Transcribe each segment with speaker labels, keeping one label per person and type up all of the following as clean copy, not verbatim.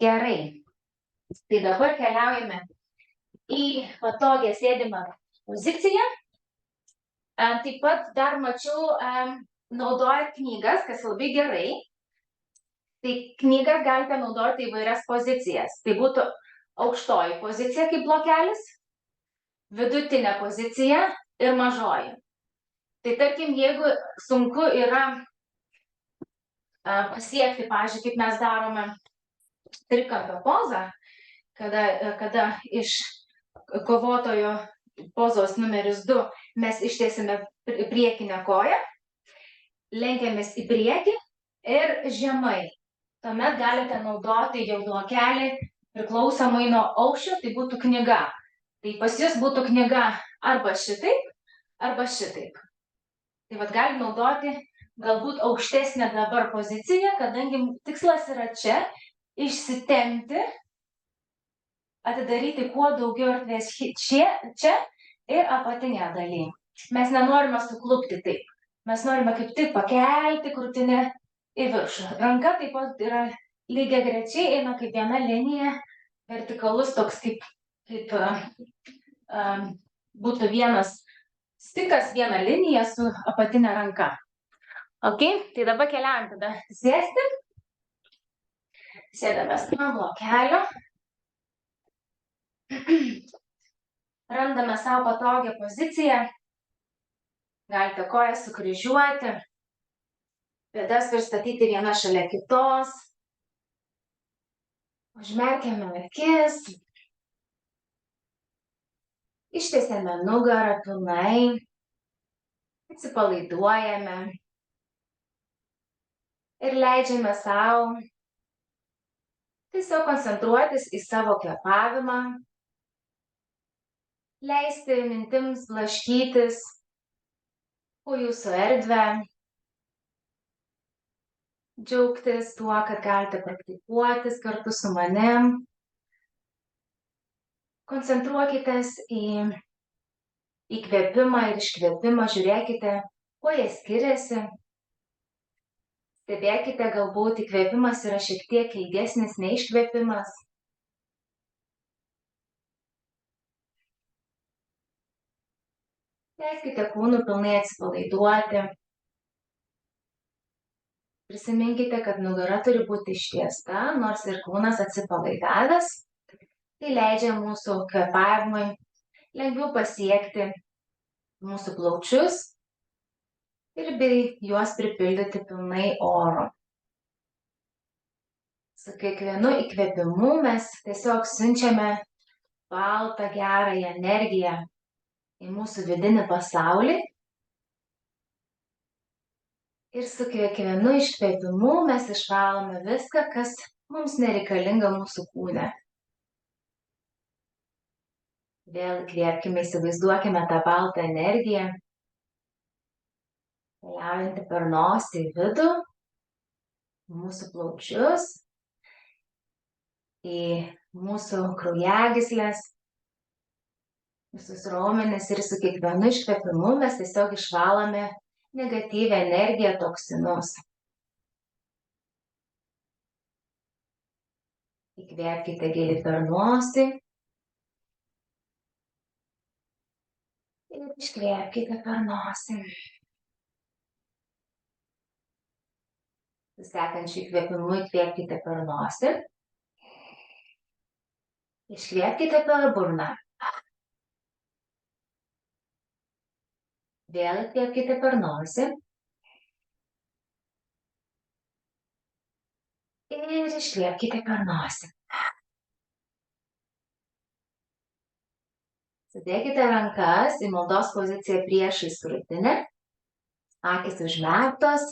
Speaker 1: Gerai. Tai dabar keliaujame į patogią sėdimą poziciją. Taip pat dar mačiau, naudojat knygas, kas labai gerai. Tai knygas galite naudoti įvairias pozicijas. Tai būtų aukštoji pozicija kaip blokelis, vidutinė pozicija ir mažoji. Tai tarkim, jeigu sunku yra pasiekti, pavyzdžiui, kaip mes darome trikampio pozą, kada iš kovotojo pozos numeris 2 mes ištiesime priekinę koją, lenkiamės į priekį ir žemai. Tuomet galite naudoti jau blokelį priklausomai nuo aukščio, tai būtų knyga. Tai pas jūs būtų knyga arba šitaip, arba šitaip. Tai vat galim naudoti galbūt aukštesnę dabar poziciją, kadangi tikslas yra čia išsitempti, atidaryti kuo daugiau erdvės čia ir apatinėje dalyje. Mes nenorime suklupti taip. Mes norime kaip tik pakelti krūtinę į viršų. Ranka taip pat yra lygiagrečiai, eina kaip viena linija, vertikalus toks kaip būtų vienas stikas, viena linija su apatinė ranka. Ok, tai dabar keliaujam tada sėsti. Sėdame ant blokelio. Randame savo patogią poziciją. Galite kojas sukryžiuoti, pėdas pristatyti vieną šalia kitos. Užmerkiame akis. Ištiesiame nugarą pilnai. Atsipalaiduojame. Ir leidžiame savo tiesiog koncentruotis į savo kvėpavimą. Leisti mintims blaškytis po jūsų erdvę. Džiaugtis tuo, kad galite praktikuotis kartu su manim. Koncentruokitės į įkvėpimą ir iškvėpimą. Žiūrėkite, kuo jie skiriasi. Stebėkite, galbūt įkvėpimas yra šiek tiek ilgesnis nei iškvėpimas. Leiskite kūnų pilnai atsipalaiduoti. Prisiminkite, kad nugara turi būti ištiesta, nors ir kūnas atsipalaidavęs. Tai leidžia mūsų kvėpavimui lengviau pasiekti mūsų plaučius ir bei juos pripildyti pilnai oro. Su kiekvienu įkvėpimu mes tiesiog siunčiame baltą gerąją energiją į mūsų vidinį pasaulį. Ir su kiekvienu iškvėpimu mes išvalome viską, kas mums nereikalinga mūsų kūne. Vėl įkvėpkime, įsivaizduokime tą baltą energiją, keliaujantį per nosį į vidų, mūsų plaučius, į mūsų kraujagyslės, visus raumenis ir su kiekvienu iškvėpimu mes tiesiog išvalome negatyvią energiją, toksinus. Įkvėpkite giliai per nosį ir iškvėpkite per nosį. Su sekančiu įkvėpimu įkvėpkite per nosį. Iškvėpkite per burną. Vėl įkvėpkite per nosį. Ir iškvėpkite per nosį. Sudėkite rankas į maldos poziciją priešais krūtinę. Akys užmerktos.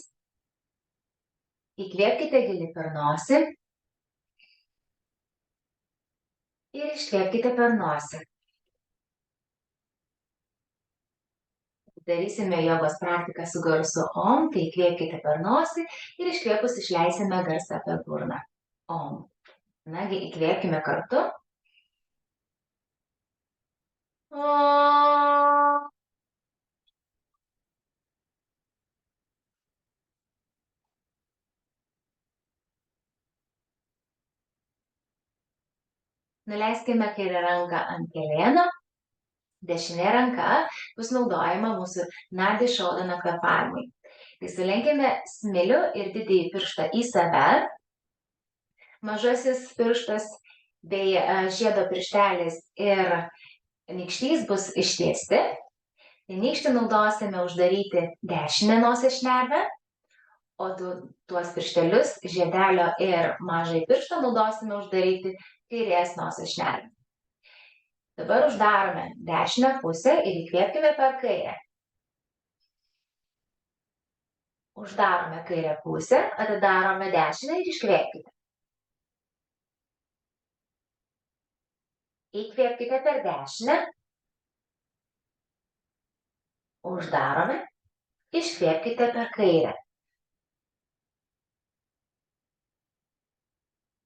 Speaker 1: Įkvėpkite giliai per nosį. Ir iškvėpkite per nosį. Darysime jogos praktiką su garsu OM, tai įkvėpkite per nosį ir iškvėpus išleisime garsą per burną. OM. Nagi, įkvėpkime kartu. OM. Nuleiskime kairę ranką ant kelėno. Dešinė ranka bus naudojama mūsų Nadi Šodana kvėpavimui. Tai sulenkime smilių ir didįjį pirštą į save. Mažasis pirštas bei žiedo pirštelis ir nykštys bus ištiesti. Nykštį naudosime uždaryti dešinę nosies šnervę, o tuos pirštelius, žiedelio ir mažai piršto naudosime uždaryti kairės nosies šnervę. Dabar uždarome dešinę pusę ir įkvėpkime per kairę. Uždarome kairę pusę, atidarome dešinę ir iškvėpkite. Įkvėpkite per dešinę. Uždarome. Iškvėpkite per kairę.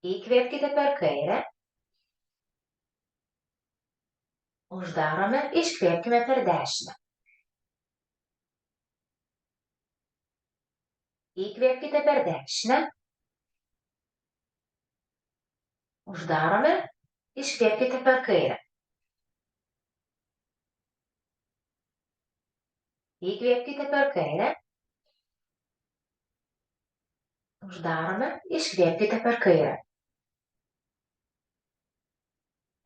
Speaker 1: Įkvėpkite per kairę. Uždarome. Iškvėpkime per dešinę. Įkvėpkite per dešinę. Uždarome. Iškvėpkite per kairę. Įkvėpkite per kairę. Uždarome. Iškvėpkite per kairę.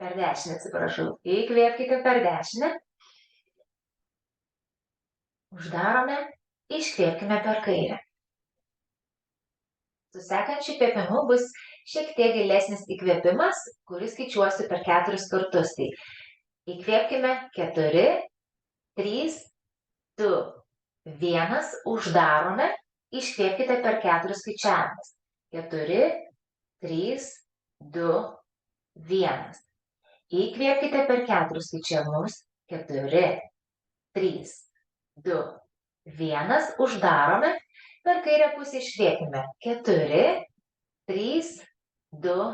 Speaker 1: Per dešinę, atsiprašau. Įkvėpkite per dešinę. Uždarome. Iškvėpkime per kairę. Su sekančiu įkvėpimu bus šiek tiek gilesnis įkvėpimas, kuris skaičiuosiu per 4 kartus. Tai įkvėpkime 4, 3, 2, 1, uždarome, iškvėpkite per 4 skaičiavimus. 4, 3, 2, 1. Įkvėpkite per 4 skaičiavimus. 4, 3, 2, 1. Uždarome. Per kairę pusę iškvėpkime. 4, 3, 2,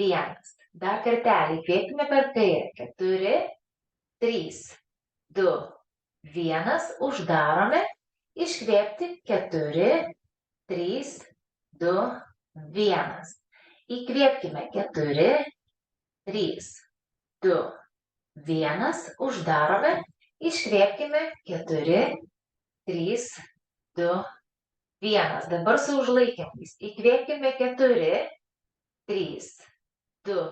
Speaker 1: 1. Dar kartelį įkvėpkime per kairę. 4, 3, 2, 1. Uždarome. Iškvėpti. 4, 3, 2, 1. Įkvėpkime. 4, 3, 2, 1. Uždarome. Iškvėpkime. 4, 3, 2, 1. Dabar su užlaikymais. Įkvėpkime 4, 3, 2,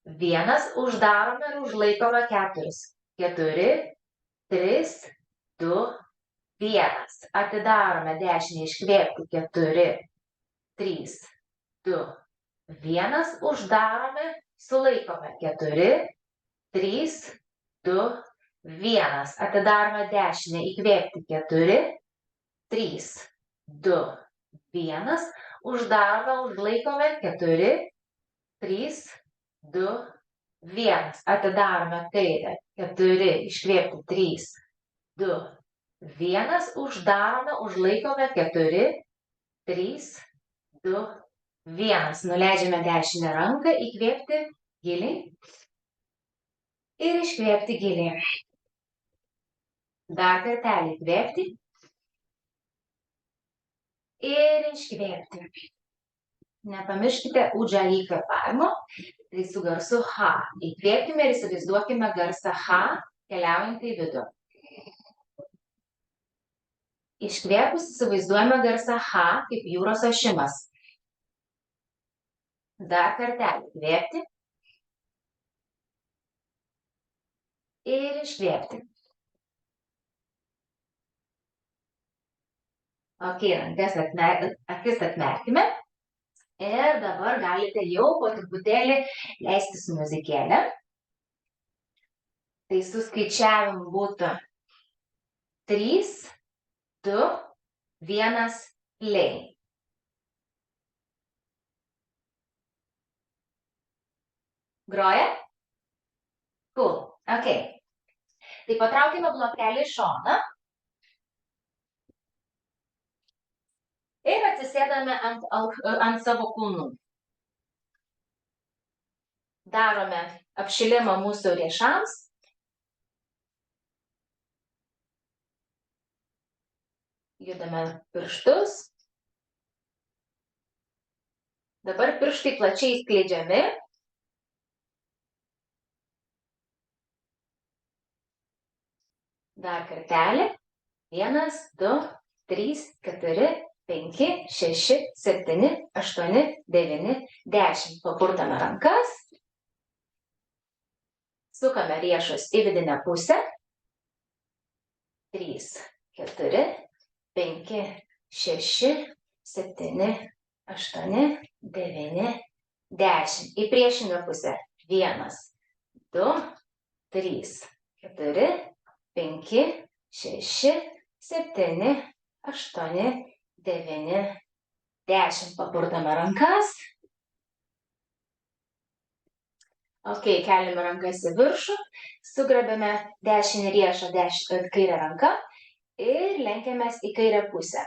Speaker 1: 1. Uždarome ir užlaikome 4. 4, 3, 2, 1. Atidarome dešinę, iškvėpti. 4, 3, 2, 1. Uždarome, sulaikome. 4, 3, 2, 1. Atidarome dešinę, įkvėpti. 4, 3, 2, 1. Uždarome, užlaikome. 4, 3, 2, 1. Atidarome kairę. 4, iškvėpti. 3, 2, 1. Uždarome, užlaikome. 4, 3, 2, 1. Nuleidžiame dešinę ranką, įkvėpti giliai ir iškvėpti giliai. Dar kartelį įkvėpti ir iškvėpti. Nepamirškite ujjayi kvėpavimo, tai su garsu H. Įkvėpkime ir įsivaizduokime garsą H keliaujantį į vidų. Iškvėpus įsivaizduojame garsą H kaip jūros ošimas. Dar kartelį įkvėpti ir iškvėpti. Ok, akis atmerkime. Ir dabar galite jau po truputėlį leistis muzikėlę. Tai su skaičiavimu būtų 3, 2, 1, play. Groja? Cool. Ok. Tai patraukime blokelį į šoną. Ir atsisėdame ant savo kūnų. Darome apšilimą mūsų riešams. Judame pirštus. Dabar pirštai plačiai skleidžiami. Dar kartelį. 1, 2, 3, 4, 5, 6, 7, 8, 9, 10. Papurtame rankas. Sukame riešus į vidinę pusę. 3, 4, 5, 6, 7, 8, 9, 10. Į priešingą pusę. 1, 2, 3, 4, 5, 6, 7, 8, 9, 10. Papurtame rankas. Ok, keliame rankas į viršų, sugrabėme dešinį riešą kairę ranką ir lenkiamės į kairę pusę.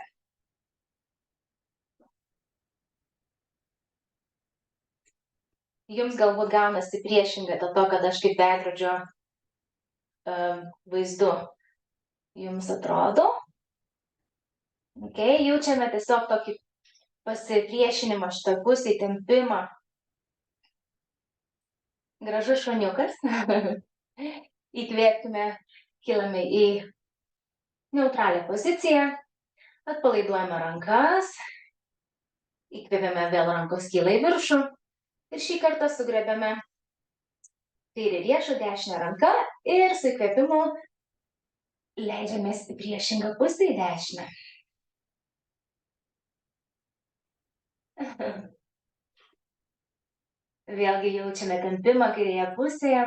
Speaker 1: Jums galbūt gaunasi priešingai dėl to, kad aš kaip veidrodžio vaizdu jums atrodo. Ok, jaučiame tiesiog tokį pasipriešinimą šitą pusę, įtempimą. Gražus šuniukas. Įkvėpkime, kilame į neutralią poziciją, atpalaiduojame rankas, įkvėpėme vėl rankos kyla į viršų ir šį kartą sugrėbėme kairį riešą, dešinę ranką ir su įkvėpimu leidžiamės į priešingą pusę į dešinę. Vėlgi jaučiame tempimą kairėje pusėje.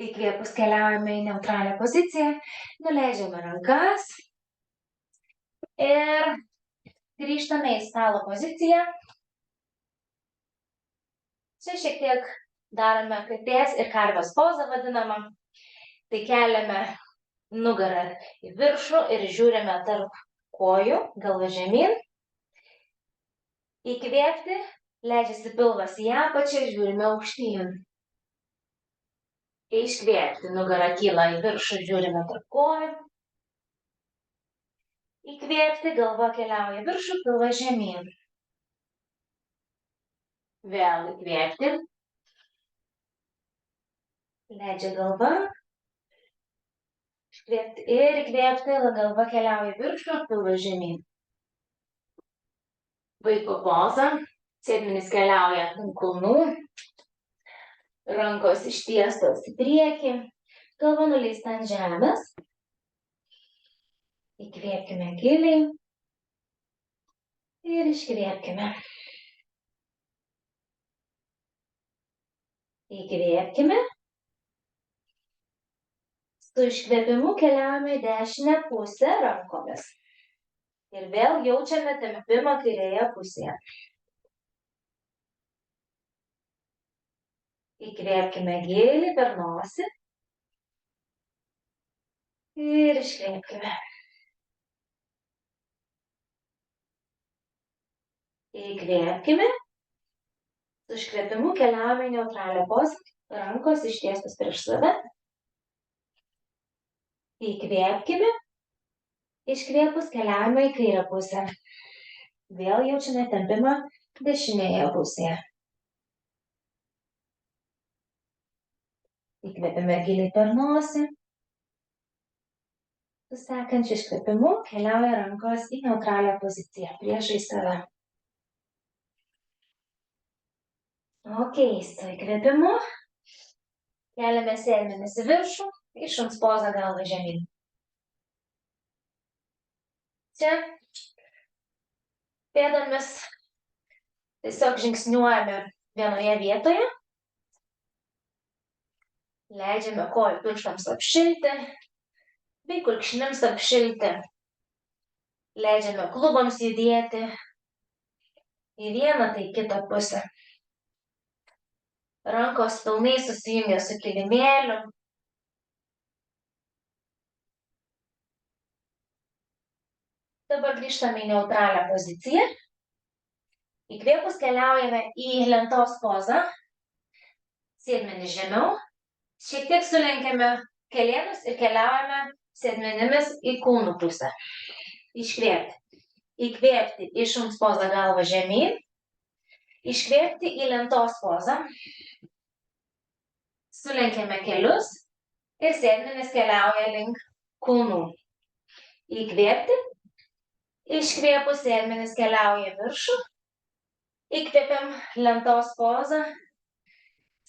Speaker 1: Įkvėpus keliaujame į neutralią poziciją, nuleidžiame rankas ir grįžtame į stalo poziciją. Čia šiek tiek darome katės ir karvės pozą vadinamą. Tai keliame nugarą į viršų ir žiūrime tarp kojų, galva žemyn. Įkvėpti, leidžiasi pilvas į apačią, žiūrime aukštyn. Iškvėpti, nugara kyla į viršų, žiūrime tarp kojų. Įkvėpti, galva keliauja į viršų, pilvas žemyn. Vėl įkvėpti. Leidžia galva. Iškvėpti ir įkvėpti, galva keliauja į viršų, pilvas žemyn. Vaiko poza. Sėdmenys keliauja ant kulnų. Rankos ištiestos į priekį. Galva nuleista ant žemės. Įkvėpkime giliai. Ir iškvėpkime. Įkvėpkime. Su iškvėpimu keliaujame į dešinę pusę rankomis. Ir vėl jaučiame tempimą kairėje pusėje. Įkvėpkime giliai per nosį. Ir iškvėpkime. Įkvėpkime. Su iškvėpimu keliaujame į neutralią pozą. Rankos ištiestos prieš save. Įkvėpkime. Iškvėpus keliaujame į kairę pusę. Vėl jaučiame tempimą dešinėje pusėje. Įkvėpime giliai per nosį. Su sekančiu iškvėpimu keliauja rankos į neutralią poziciją priešais save. Ok, su įkvėpimu keliame sėdmenis į viršų, į šuns pozą galvą žemyn. Čia pėdomis tiesiog žingsniuojame vienoje vietoje. Leidžiame kojų pirštams apšilti, bei kulkšnims apšilti. Leidžiame klubams judėti į vieną, tai kitą pusę. Rankos pilnai susijungia su kilimėliu. Dabar grįžtame į neutralią poziciją. Įkvėpus keliaujame į lentos pozą. Sėdmenys žemiau. Šiek tiek sulenkiame kelienus ir keliaujame sėdmenimis į kūnų pusę. Iškvėpti. Įkvėpti į šuns pozą galvą žemyn. Iškvėpti į lentos pozą. Sulenkiame kelius ir sėdmenys keliauja link kulnų. Įkvėpti, iškvėpus sėdmenys keliauja į viršų, įkvėpiam lentos pozą,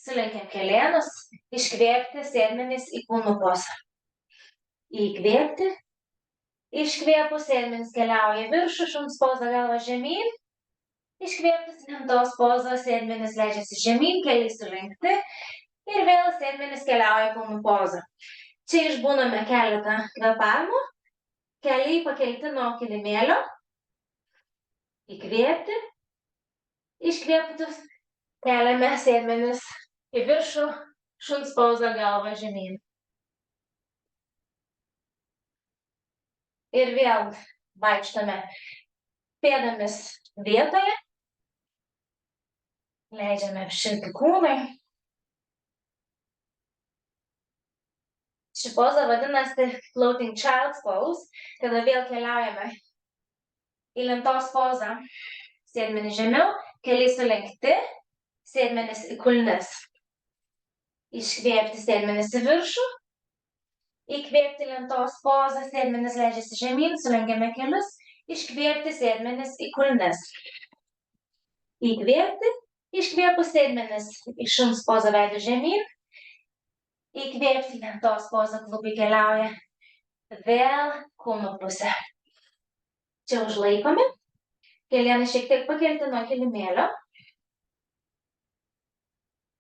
Speaker 1: sulenkiam kelėnus, iškvėpti sėdmenys į kulnų pozą. Įkvėpti, iškvėpus sėdmenys keliauja į viršų, šuns poza galva žemyn, iškvėpus lentos pozą, sėdmenys leidžiasi žemyn, keliai sulenkti ir vėl sėdmenys keliauja į kulnų pozą. Čia išbūname keletą kvėpavimų, keliai pakelti nuo kilimėlio, įkvėpti, iškvėptus, keliame sėdmenis į viršų, šuns poza galva žemyn. Ir vėl vaikštame pėdomis vietoje, leidžiame apšilti kūnui. Ši poza vadinasi floating child's pose, kada vėl keliaujame į lentos pozą, sėdmenys žemiau, keliai sulenkti, sėdmenys į kulnis. Iškvėpti sėdmenys į viršų, įkvėpti lentos pozą, sėdmenys leidžiasi žemyn, sulenkiame kelius, iškvėpti sėdmenys į kulnis. Įkvėpti, iškvėpus sėdmenys į šuns pozą veidu žemyn, įkvėpti lentos pozą, klubai keliauja vėl kūno pusę. Čia užlaikome, kelienai šiek tiek pakelti nuo kilimėlio.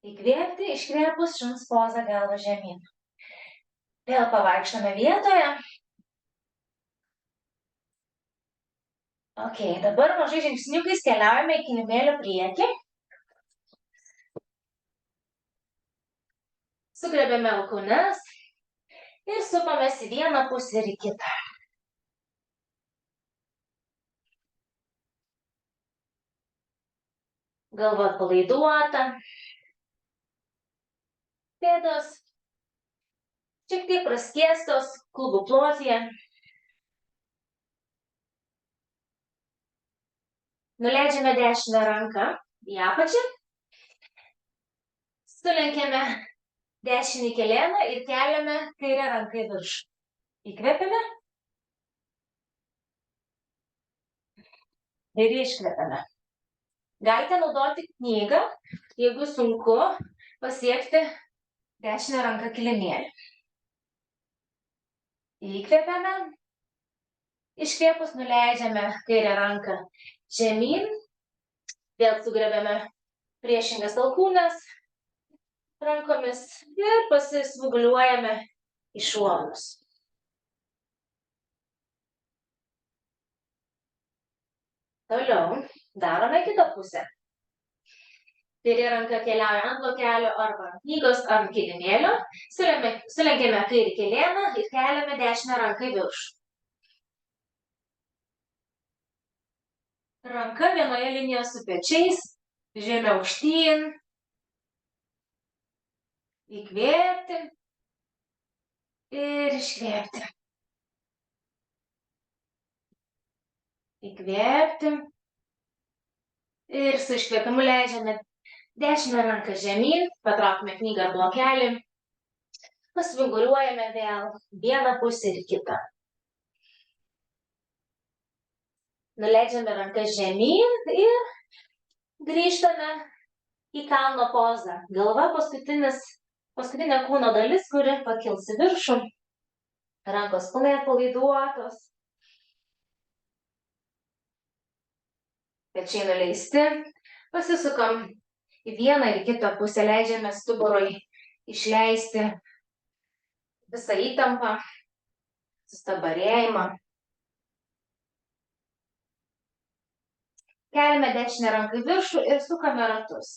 Speaker 1: Įkvėpti, iškvėpus šuns pozą galva žemyn. Vėl pavaikštame vietoje. Ok, dabar mažai žingsniukais keliaujame į kilimėlio priekį. Sugriebėme alkūnes ir supamės į vieną pusę ir į kitą. Galva atpalaiduota. Pėdos šiek tiek praskiestos klubų plotyje. Nuleidžiame dešinę ranką į apačią. Sulenkiame dešinį kelėną ir keliame kairę ranką į viršų. Įkvepiame ir iškvepiame. Galite naudoti knygą, jeigu sunku pasiekti dešinę ranką kilimėlį. Įkvepiame, iškvėpus nuleidžiame kairę ranką žemyn, vėl sugriebėme priešingas alkūnes rankomis ir pasisvugliuojame į šonus. Toliau darome kitą pusę. Kairė ranka keliauja ant lokelio arba ant knygos ar ant kilimėlio. Sulenkiame kairį kelėną ir keliame dešinę ranką į viršų. Ranka vienoje linijoje su pečiais, žemė aukštyn. Įkvėpti ir iškvėpti. Įkvėpti ir su iškvėpimu leidžiame dešinę ranką žemyn, patraukime knygą ar blokelį, pasvinguriuojame vėl vieną pusę ir kitą. Nuleidžiame ranką žemyn ir grįžtame į kalno pozą. Galva paskutinė kūno dalis, kuri pakils į viršų. Rankos pilnai atpalaiduotos. Pečiai nuleisti. Pasisukam į vieną ir kitą pusę. Leidžiame stuburui išleisti visą įtampą, sustabarėjimą. Keliame dešinę ranką į viršų ir sukame ratus.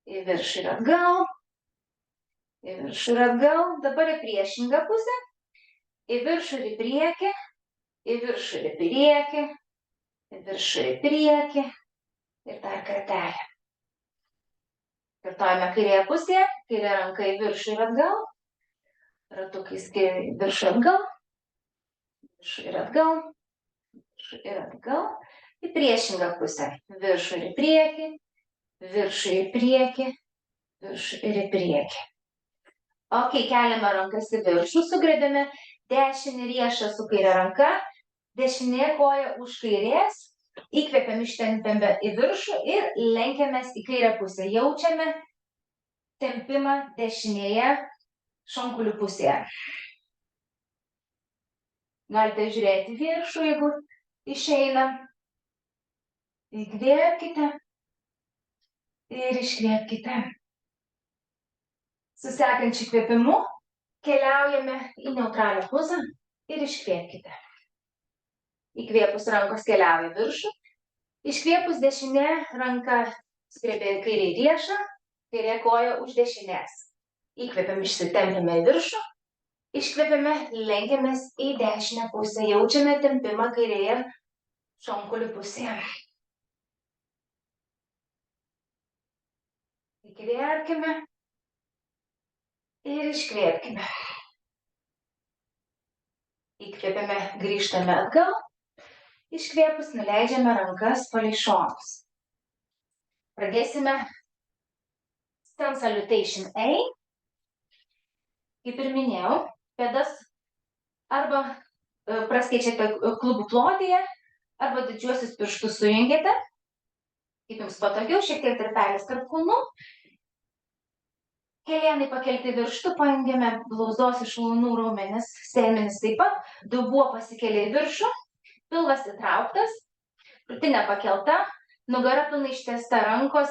Speaker 1: Į viršų ir atgal. Į viršų ir atgal. Dabar į priešingą pusę. Į viršų ir į priekį. Į viršų ir į priekį. Į viršų ir į priekį. Ir dar kartelį. Kartojame kairėje pusėje. Kairė ranka į viršų ir atgal. Ratukais į viršų ir atgal. Viršų ir atgal. Viršų ir atgal. Į priešingą pusę. Viršų ir į priekį. Viršų ir į priekį. Viršų ir į priekį. Ok, keliame rankas į viršų, sugrebėme dešinį riešą su kairė ranka, dešinė koja už kairės, įkvepiam, ištempiame į viršų ir lenkiamės į kairę pusę. Jaučiame tempimą dešinėje šonkulių pusėje. Galite žiūrėti viršų, jeigu išeina. Įkvėpkite ir iškvėpkite. Su sekančiu įkvėpimu keliaujame į neutralią pozą ir iškvėpkite. Įkvėpus rankos keliauja viršų, iškvėpus dešinė ranka skrebė kairį riešą, kairė koja už dešinės. Įkvėpiam, išsitempiame į viršų, iškvėpiame, lenkiamės į dešinę pusę, jaučiame tempimą kairėje šonkulių pusėje. Įkvėpkime ir iškvėpkime. Įkvėpiame, grįžtame atgal. Iškvėpus nuleidžiame rankas palei šonus. Pradėsime Stand Salutation A. Kaip ir minėjau, pėdas arba praskėčiate klubų plotyje, arba didžiuosius pirštus sujungiate. Kaip jums patogiau, šiek tiek tarpelis tarp kulnų. Kelienai pakelti virštų, pajungiame blauzdos iš šlaunų raumenis, sėmenis taip pat, dubuo pasikelia į viršų, pilvas įtrauktas, krūtinė pakelta, nugara pilnai ištiesta, rankos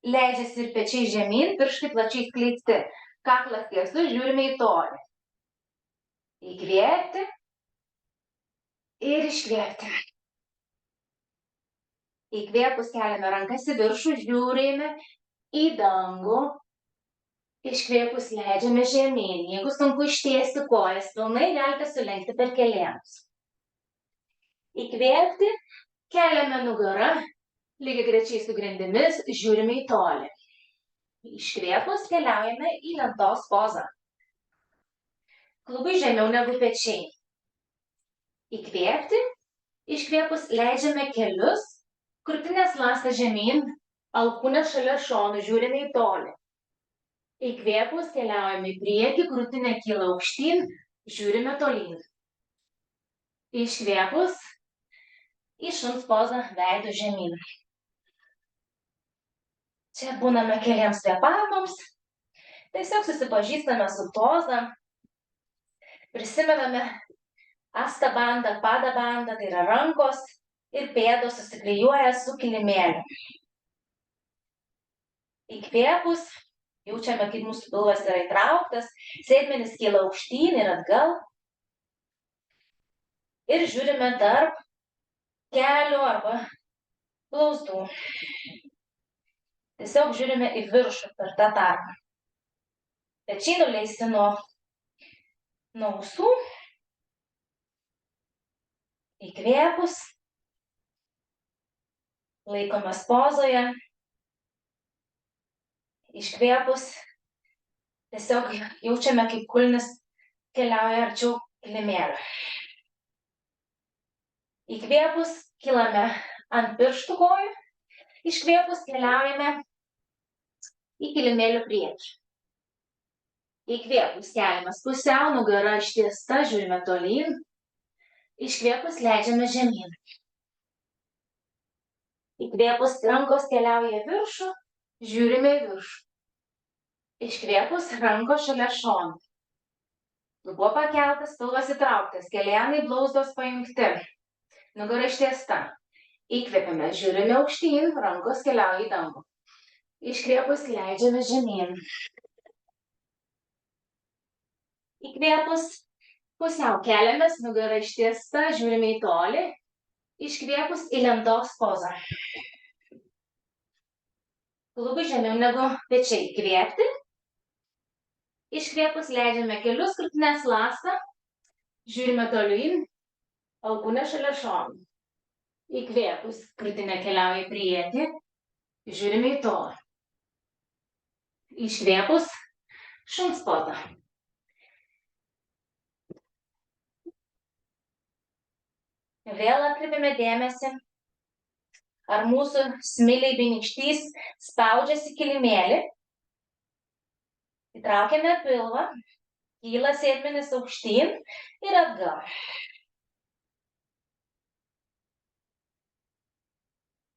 Speaker 1: leidžiasi ir pečiai žemyn, pirštai plačiai skleisti, kaklas tiesus, žiūrime į tolį. Įkvėpti ir iškvėpti. Įkvėpus keliame rankas į viršų, žiūrime į dangų. Iškvėpus leidžiame žemyn. Jeigu sunku ištiesti kojas, pilnai galite sulenkti per kelienus. Įkvėpti, keliame nugarą, lygiagrečiai su grindimis, žiūrime į tolį. Iškvėpus keliaujame į lentos pozą. Klubai žemiau negu pečiai. Įkvėpti, iškvėpus leidžiame kelius, krūtinės ląstą žemyn, alkūnę šalia šonų, žiūrime į tolį. Įkvėpus keliaujame į priekį, krūtinė kyla aukštyn, žiūrime tolyn. Iškvėpus į šuns pozą veidu žemyn. Čia būname keliems kvėpavimams. Tiesiog susipažįstame su poza. Prisimename astabandą, padabandą, tai yra rankos ir pėdos susiklijuoja su kilimėliu. Įkvėpus jaučiame, kaip mūsų pilvas yra įtrauktas, sėdmenis kyla aukštyn ir atgal. Ir žiūrime tarp kelių arba blauzdų. Tiesiog žiūrime į viršų per tą tarpą. Pečiai nuleisti nuo ausų. Įkvėpus. Laikomės pozoje. Iškvėpus, tiesiog jaučiame, kaip kulnis keliauja arčiau kilimėlio. Įkvėpus, kilame ant pirštų kojų. Iškvėpus, keliaujame į kilimėlio priekį. Įkvėpus, keliamės pusiau, nugara ištiesta, žiūrime tolyn. Iškvėpus, leidžiame žemyn. Įkvėpus, rankos keliauja į viršų, žiūrime į viršų. Iškvėpus, rankos šalia šonų. Dubuo pakeltas, pilvas įtrauktas, kelienai blauzdos pajungti. Nugara ištiesta. Įkvėpiame, žiūrime aukštyn, rankos keliauja į dangų. Iškvėpus, leidžiame žemyn. Įkvėpus, pusiau keliamės, nugara ištiesta, žiūrime į tolį. Iškvėpus, į lentos pozą. Klubai žemiau negu pečiai. Įkvėpti. Iškvėpus, leidžiame kelius, krūtinės ląstą. Žiūrime tolyn. Alkūnė šalia šonų. Įkvėpus, krūtinė keliauja į priekį. Žiūrime į tolį. Iškvėpus, šuns poza. Vėl atkreipiame dėmesį, ar mūsų smiliai bei nykštys spaudžiasi kilimėlį. Įtraukiame pilvą, kyla sėdmenis aukštyn ir atgal.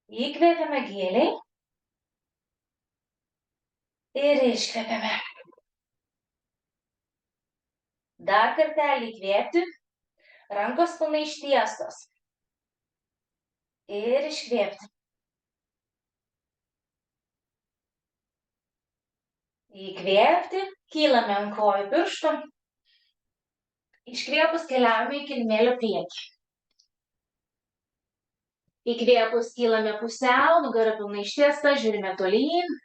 Speaker 1: Įkvėpiame giliai ir iškvėpiame. Dar kartelį įkvėpti, rankos pilnai ištiestos. Ir iškvėpti. Įkvėpti, kylame ant kojų pirštų. Iškvėpus keliaujame į kilimėlio priekį. Įkvėpus kylame pusiau, nugara pilnai ištiesta, žiūrime tolyn.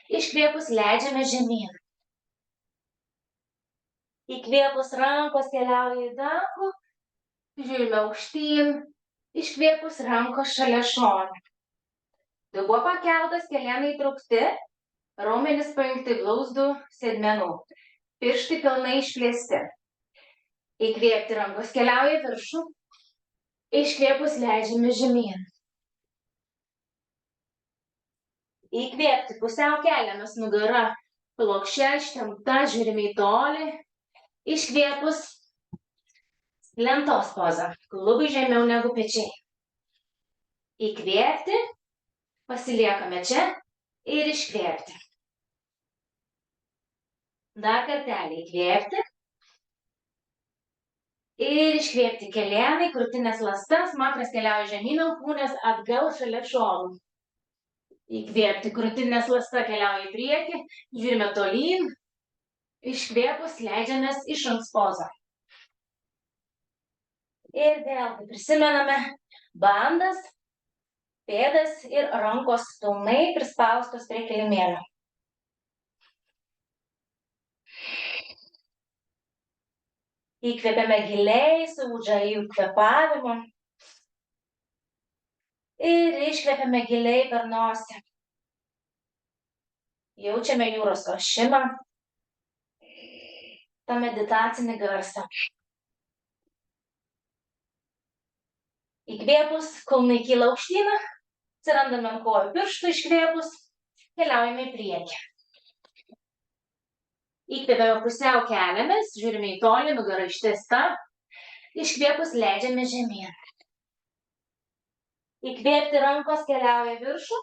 Speaker 1: Iškvėpus leidžiame žemyn. Įkvėpus rankos keliauja į dangų, žiūrime aukštyn. Iškvėpus rankos šalia šono. Dubuo pakeltas, kelienai įtraukti, raumenys pajungti glauzdų sėdmenų. Pirštai pilnai išplėsti. Įkvėpti rankos keliauja į viršų. Iškvėpus leidžiame žemyn. Įkvėpti pusiau keliamės nugara plokščia, ištempta, žiūrime į tolį. Iškvėpus lentos poza, klubai žemiau negu pečiai. Įkvėpti, pasiliekame čia ir iškvėpti. Dar kartelį įkvėpti. Ir iškvėpti kelienai, krūtinės ląstas, smakras keliauja žemyn, alkūnės atgal šalia šonų. Įkvėpti, krūtinės ląsta keliauja į priekį, žiūrime tolyn. Iškvėpus leidžiamės į šuns pozą. Ir vėlgi prisimename bandas, pėdas ir rankos pilnai prispaustos prie kilimėlio. Įkvėpiame giliai, saudžiai kvėpavimu. Ir iškvėpiame giliai per nosį. Jaučiame jūros ošimą, tą meditacinį garsą. Įkvėpus, kulnai kyla aukštyn, atsirandame ant kojų pirštų, iškvėpus, keliaujame į priekį. Įkvėpiame pusiau keliamės, žiūrime į tolį, nugara ištiesta. Iškvėpus leidžiame žemyn. Įkvėpti rankos keliauja viršų.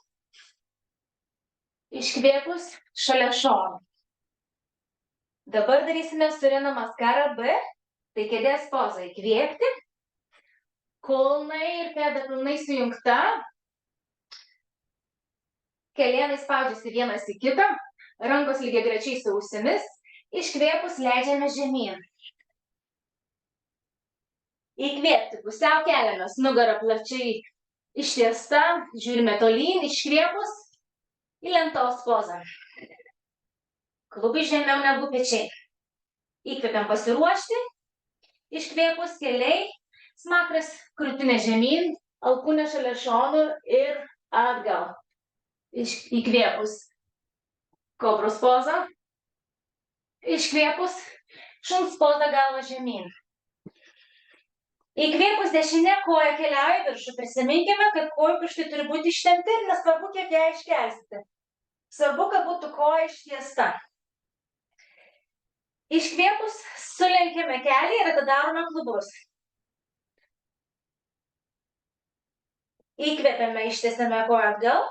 Speaker 1: Iškvėpus šalia šono. Dabar darysime surya namaskara B, tai kėdės poza. Įkvėpti, kulnai ir pėda pilnai sujungta. Kelienai spaudžiasi vienas į kitą, rankos lygiagrečiai su ausimis. Iškvėpus leidžiame žemyn. Įkvėpti, pusiau keliamės, nugara plačiai ištiesta, žiūrime tolyn, iškvėpus į lentos pozą. Klubai žemiau negu pečiai. Įkvėpiam pasiruošti, iškvėpus keliai, smakras krūtinė žemyn, alkūnė šalia šonų ir atgal. Įkvėpus kobros poza. Iškvėpus šuns poza galva žemyn. Įkvėpus dešinė koja keliauja į viršų. Prisiminkime, kad kojų pirštai turi būti ištempti ir nesvarbu, kiek ją iškelsite. Svarbu, kad būtų koja ištiesta. Iškvėpus sulenkiame kelį ir atidarome klubus. Įkvėpiame, ištiesiame koją atgal.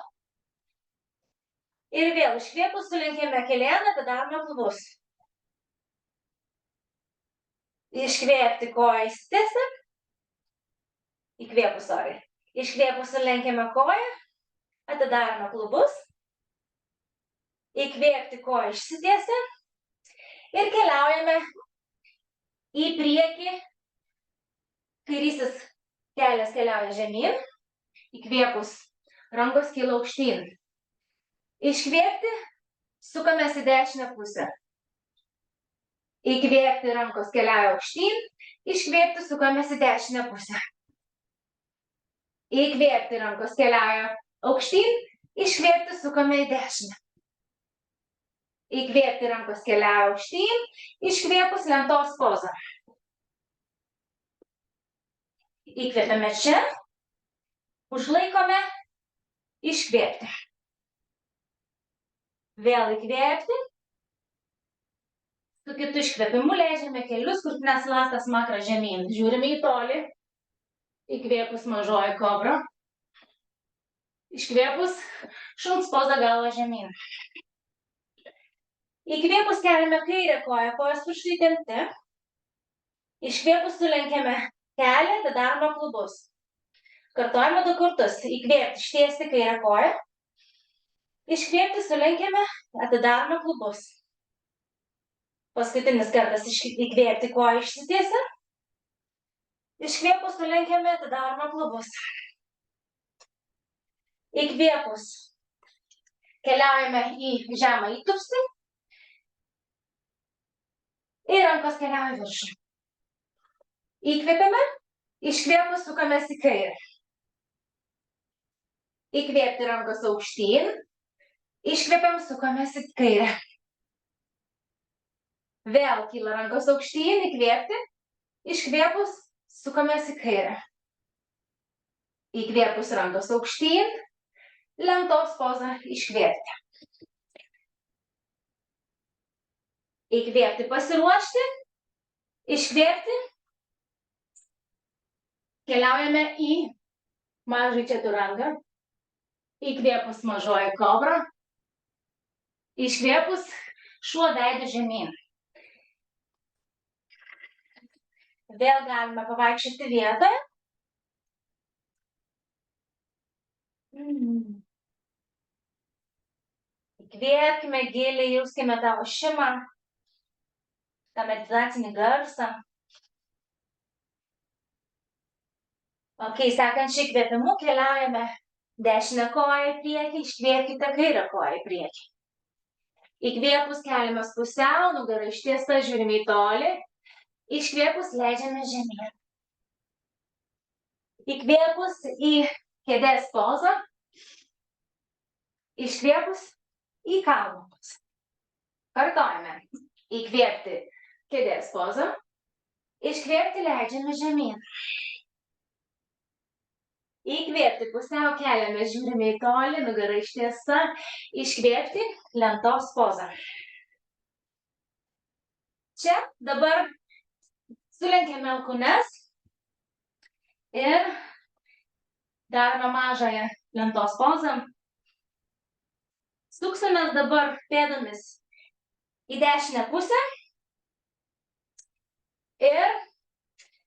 Speaker 1: Ir vėl iškvėpus sulenkėme kelėną, atidarome klubus. Iškvėpti koją įsitiesiam. Įkvėpus, Iškvėpus sulenkėme koją, atidarome klubus. Įkvėpti koją išsitiesiam. Ir keliaujame į priekį. Kairysis kelias keliauja žemyn. Įkvėpus, rankos kyla aukštyn. Iškvėpti, sukamės į dešinę pusę. Įkvėpti, rankos keliauja aukštyn. Iškvėpti, sukamės į dešinę pusę. Įkvėpti, rankos keliauja aukštyn. Iškvėpti, sukame į dešinę. Įkvėpti, rankos keliauja aukštyn. Iškvėpus lentos pozą. Įkvėpiame čia. Užlaikome. Iškvėpti. Vėl įkvėpti. Su kitu iškvėpimu leidžiame kelius krūtinės ląstas smakrą žemyn. Žiūrime į tolį. Įkvėpus mažoji kobra. Iškvėpus šuns poza galva žemyn. Įkvėpus keliame kairę koją, kojos pirštai įtempti. Iškvėpus sulenkiame kelią, atidarome klubus. Kartojame 2 kartus. Įkvėpti, ištiesti kairę koją. Iškvėpti, sulenkiame, atidarome klubus. Paskutinis kartas įkvėpti koją išsitiesia. Iškvėpus, sulenkiame, atidarome klubus. Įkvėpus, keliaujame į žemą įtupstį. Ir rankos keliauja viršų. Įkvėpiame, iškvėpus sukamės į kairę. Įkvėpti rankos aukštyn. Iškvėpiam, sukamės į kairę. Vėl kyla rankos aukštyn, įkvėpti. Iškvėpus, sukamės į kairę. Įkvėpus rankos aukštyn. Lentos poza iškvėpti. Įkvėpti, pasiruošti. Iškvėpti. Keliaujame į mažąjį četurangą. Įkvėpus mažoji kobra. Iškvėpus šuo veidu žemyn. Vėl galime pavaikščioti vietoje. Įkvėpkime giliai, jauskime tą ošimą, tą meditacinį garsą. Ok, sekančiai įkvėpimu keliaujame dešinę koją į priekį, iškvėpkite kairę koją į priekį. Įkvėpus keliamės pusiau, nugara ištiesta, žiūrime į tolį. Iškvėpus leidžiame žemyn. Įkvėpus į kėdės pozą. Iškvėpus į kalno pozą. Kartojame. Įkvėpti kėdės pozą. Iškvėpti leidžiame žemyn. Įkvėpti pusiau keliame, žiūrime į tolį, nugara ištiesta. Iškvėpti lentos pozą. Čia dabar sulenkiame alkūnes ir darome mažąją lentos pozą. Suksimės dabar pėdomis į dešinę pusę ir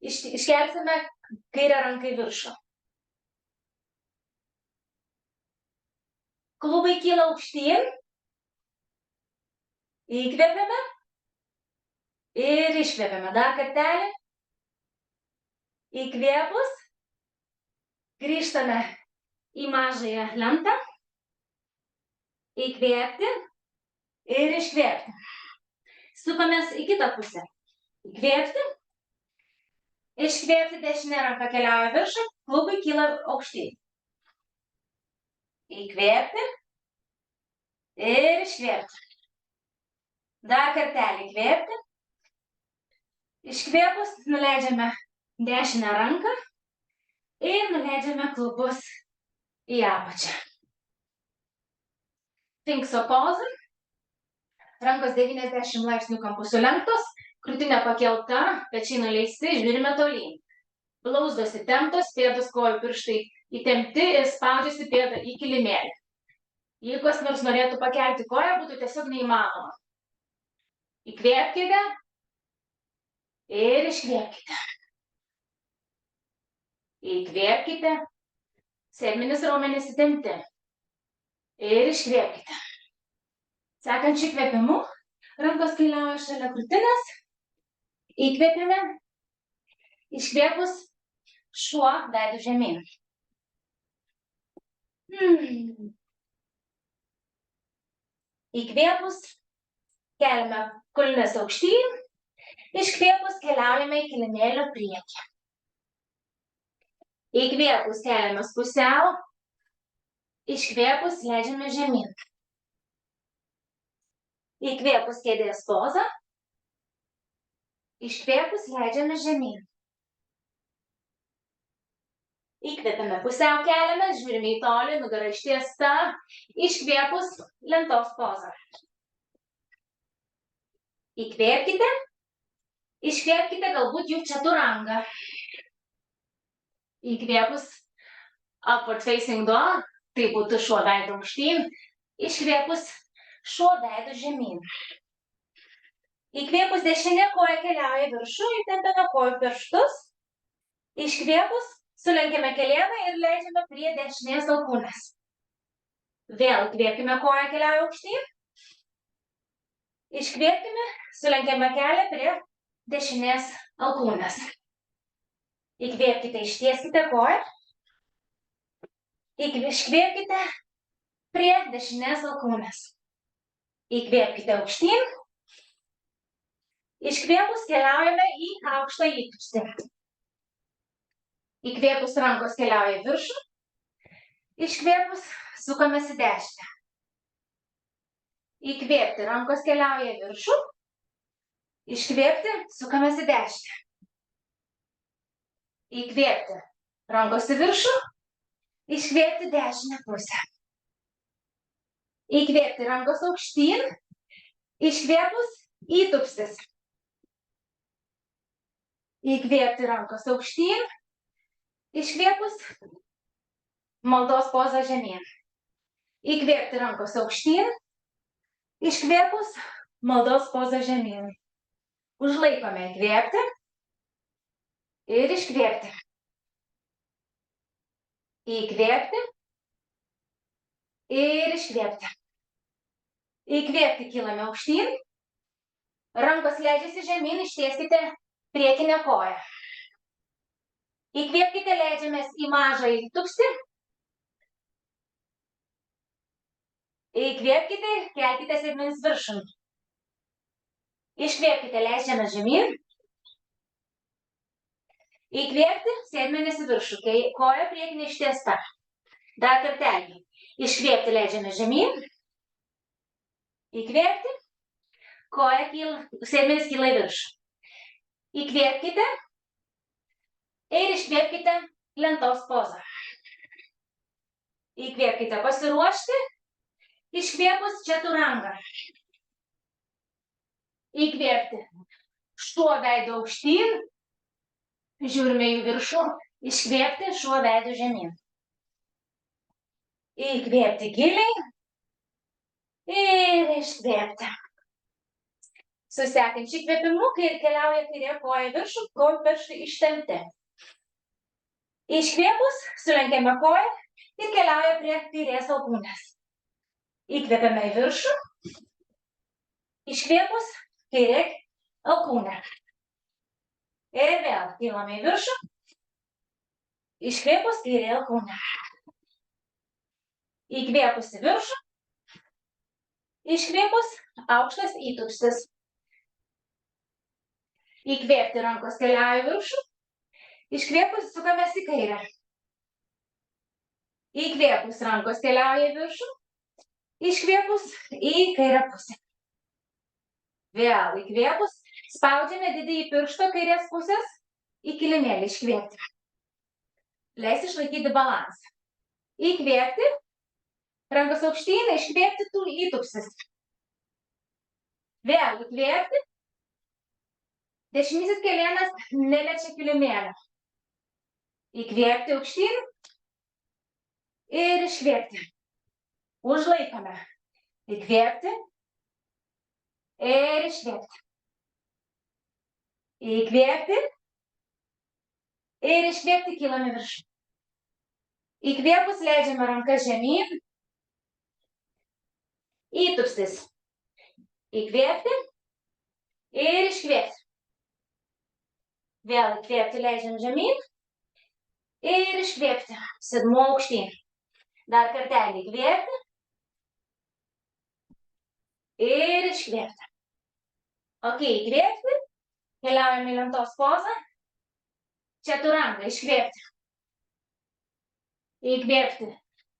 Speaker 1: iškelsime kairę ranką į viršų. Klubai kyla aukštyn. Įkvėpiame ir iškvėpiame. Dar kartelį. Įkvėpus. Grįžtame į mažąją lentą. Įkvėpti ir iškvėpti. Sukamės į kitą pusę. Įkvėpti. Iškvėpti, dešinė ranka keliauja viršų. Klubai kyla aukštyn. Įkvėpti ir iškvėpti. Dar kartelį įkvėpti. Iškvėpus nuleidžiame dešinę ranką ir nuleidžiame klubus į apačią. Sfinkso poza. Rankos 90 laipsnių kampu sulenktos, krūtinė pakelta, pečiai nuleisti, žiūrime tolyn. Blauzdos įtemptos, pėdos kojų pirštai įtempti ir spaudžiasi pėdą į kilimėlį. Jeigu kas nors norėtų pakelti koją, būtų tiesiog neįmanoma. Įkvėpkite ir iškvėpkite. Įkvėpkite, sėdmenys raumenys įtempti ir iškvėpkite. Sekančiu įkvėpimu, rankos keliauja šalia krūtinės. Įkvėpime, iškvėpus šuo veidu žemyn. Įkvėpus keliame kulnes aukštyn, iškvėpus keliaujame į kilimėlio priekį. Įkvėpus keliamės pusiau, iškvėpus leidžiame žemyn. Įkvėpus kėdės pozą, iškvėpus leidžiame žemyn. Įkvėpiame pusiau keliame, žiūrime į tolį, nugara ištiesta, iškvėpus lentos pozą. Įkvėpkite. Iškvėpkite galbūt jų čaturangą. Įkvėpus upward facing dog, tai būtų šuo veidu aukštyn. Iškvėpus šuo veidu žemyn. Įkvėpus dešinė koja keliauja viršų, įtempiame kojų pirštus. Iškvėpus sulenkiame kelieną ir leidžiame prie dešinės alkūnės. Vėl įkvėpkime, koja keliauja aukštyn. Iškvėpkime, sulenkiame kelią prie dešinės alkūnės. Įkvėpkite, ištieskite koją. Iškvėpkite prie dešinės alkūnės. Įkvėpkite aukštyn. Iškvėpus keliaujame į aukštą įtūpstį. Įkvėpus rankos keliauja į viršų. Iškvėpus sukamės į dešinę. Įkvėpti, rankos keliauja į viršų. Iškvėpti, sukamės į dešinę. Įkvėpti, rankos į viršų. Iškvėpti dešinę pusę. Įkvėpti, rankos aukštyn. Iškvėpus įtūpstis. Įkvėpti, rankos aukštyn. Iškvėpus maldos poza žemyn. Įkvėpti, rankos aukštyn. Iškvėpus maldos poza žemyn. Užlaikome įkvėpti ir iškvėpti. Įkvėpti ir iškvėpti. Įkvėpti, kylame aukštyn. Rankos leidžiasi žemyn, ištieskite priekinę koją. Įkvėpkite, leidžiamės į mažą įtūpstį. Įkvėpkite, kelkite sėdmenis viršun. Iškvėpkite, leidžiame žemyn. Įkvėpti, sėdmenis į viršų, koja priekinė ištiesta. Dar kartelį. Iškvėpti, leidžiame žemyn. Įkvėpti, koja sėdmenis kyla į viršų. Įkvėpkite ir iškvėpkite lentos pozą. Įkvėpkite pasiruošti, iškvėpus čaturangą. Įkvėpti, šuo veidu aukštyn. Žiūrime į viršų, iškvėpti, šuo veidu žemyn. Įkvėpti giliai ir iškvėpti. Su sekančiu įkvėpimu, kai keliauja kairė koja viršų, kojų pirštai ištempti. Iškvėpus, sulenkiame koją ir keliauja prie kairės alkūnės. Įkvėpiame į viršų. Iškvėpus, kairė alkūnė. Ir vėl kylame į viršų. Iškvėpus, kairė alkūnė. Įkvėpus į viršų. Iškvėpus, aukštas įtūpstis. Įkvėpti, rankos keliauja į viršų. Iškvėpus, sukamės į kairę. Įkvėpus, rankos keliauja į viršų. Iškvėpus, į kairę pusę. Vėl įkvėpus, spaudžiame didįjį pirštą kairės pusės į kilimėlį iškvėpti. Leis išlaikyti balansą. Įkvėpti, rankos aukštyn, iškvėpti tų įtūpsis. Vėl įkvėpti. Dešinysis kelienas neliečia kilimėlio. Įkvėpti aukštyn ir iškvėpti. Užlaikome. Įkvėpti ir iškvėpti. Įkvėpti ir iškvėpti, kylame viršų. Įkvėpus, leidžiame rankas žemyn. Įtūpstis. Įkvėpti ir iškvėpti. Vėl įkvėpti, leidžiam žemyn. Ir iškvėpti. Sėdmuo aukštyn. Dar kartelį įkvėpti. Ir iškvėpti. Ok, įkvėpti. Keliaujame į lentos pozą. Čaturanga, iškvėpti. Įkvėpti.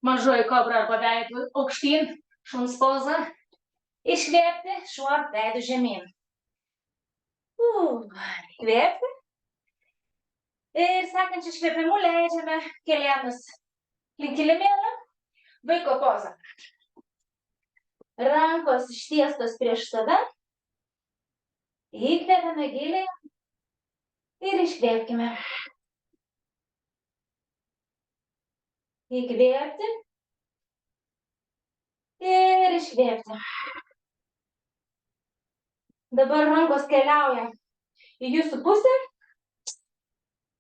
Speaker 1: Mažoji kobra arba veidu aukštyn. Šuns poza. Iškvėpti. Šuo veidu žemyn. Įkvėpti. Ir sekančiu iškvėpimu leidžiame kelienus link kilimėlio. Vaiko poza. Rankos ištiestos prieš save. Įkvepiame giliai ir iškvėpkime. Įkvėpti ir iškvėpti. Dabar rankos keliauja į jūsų pusę.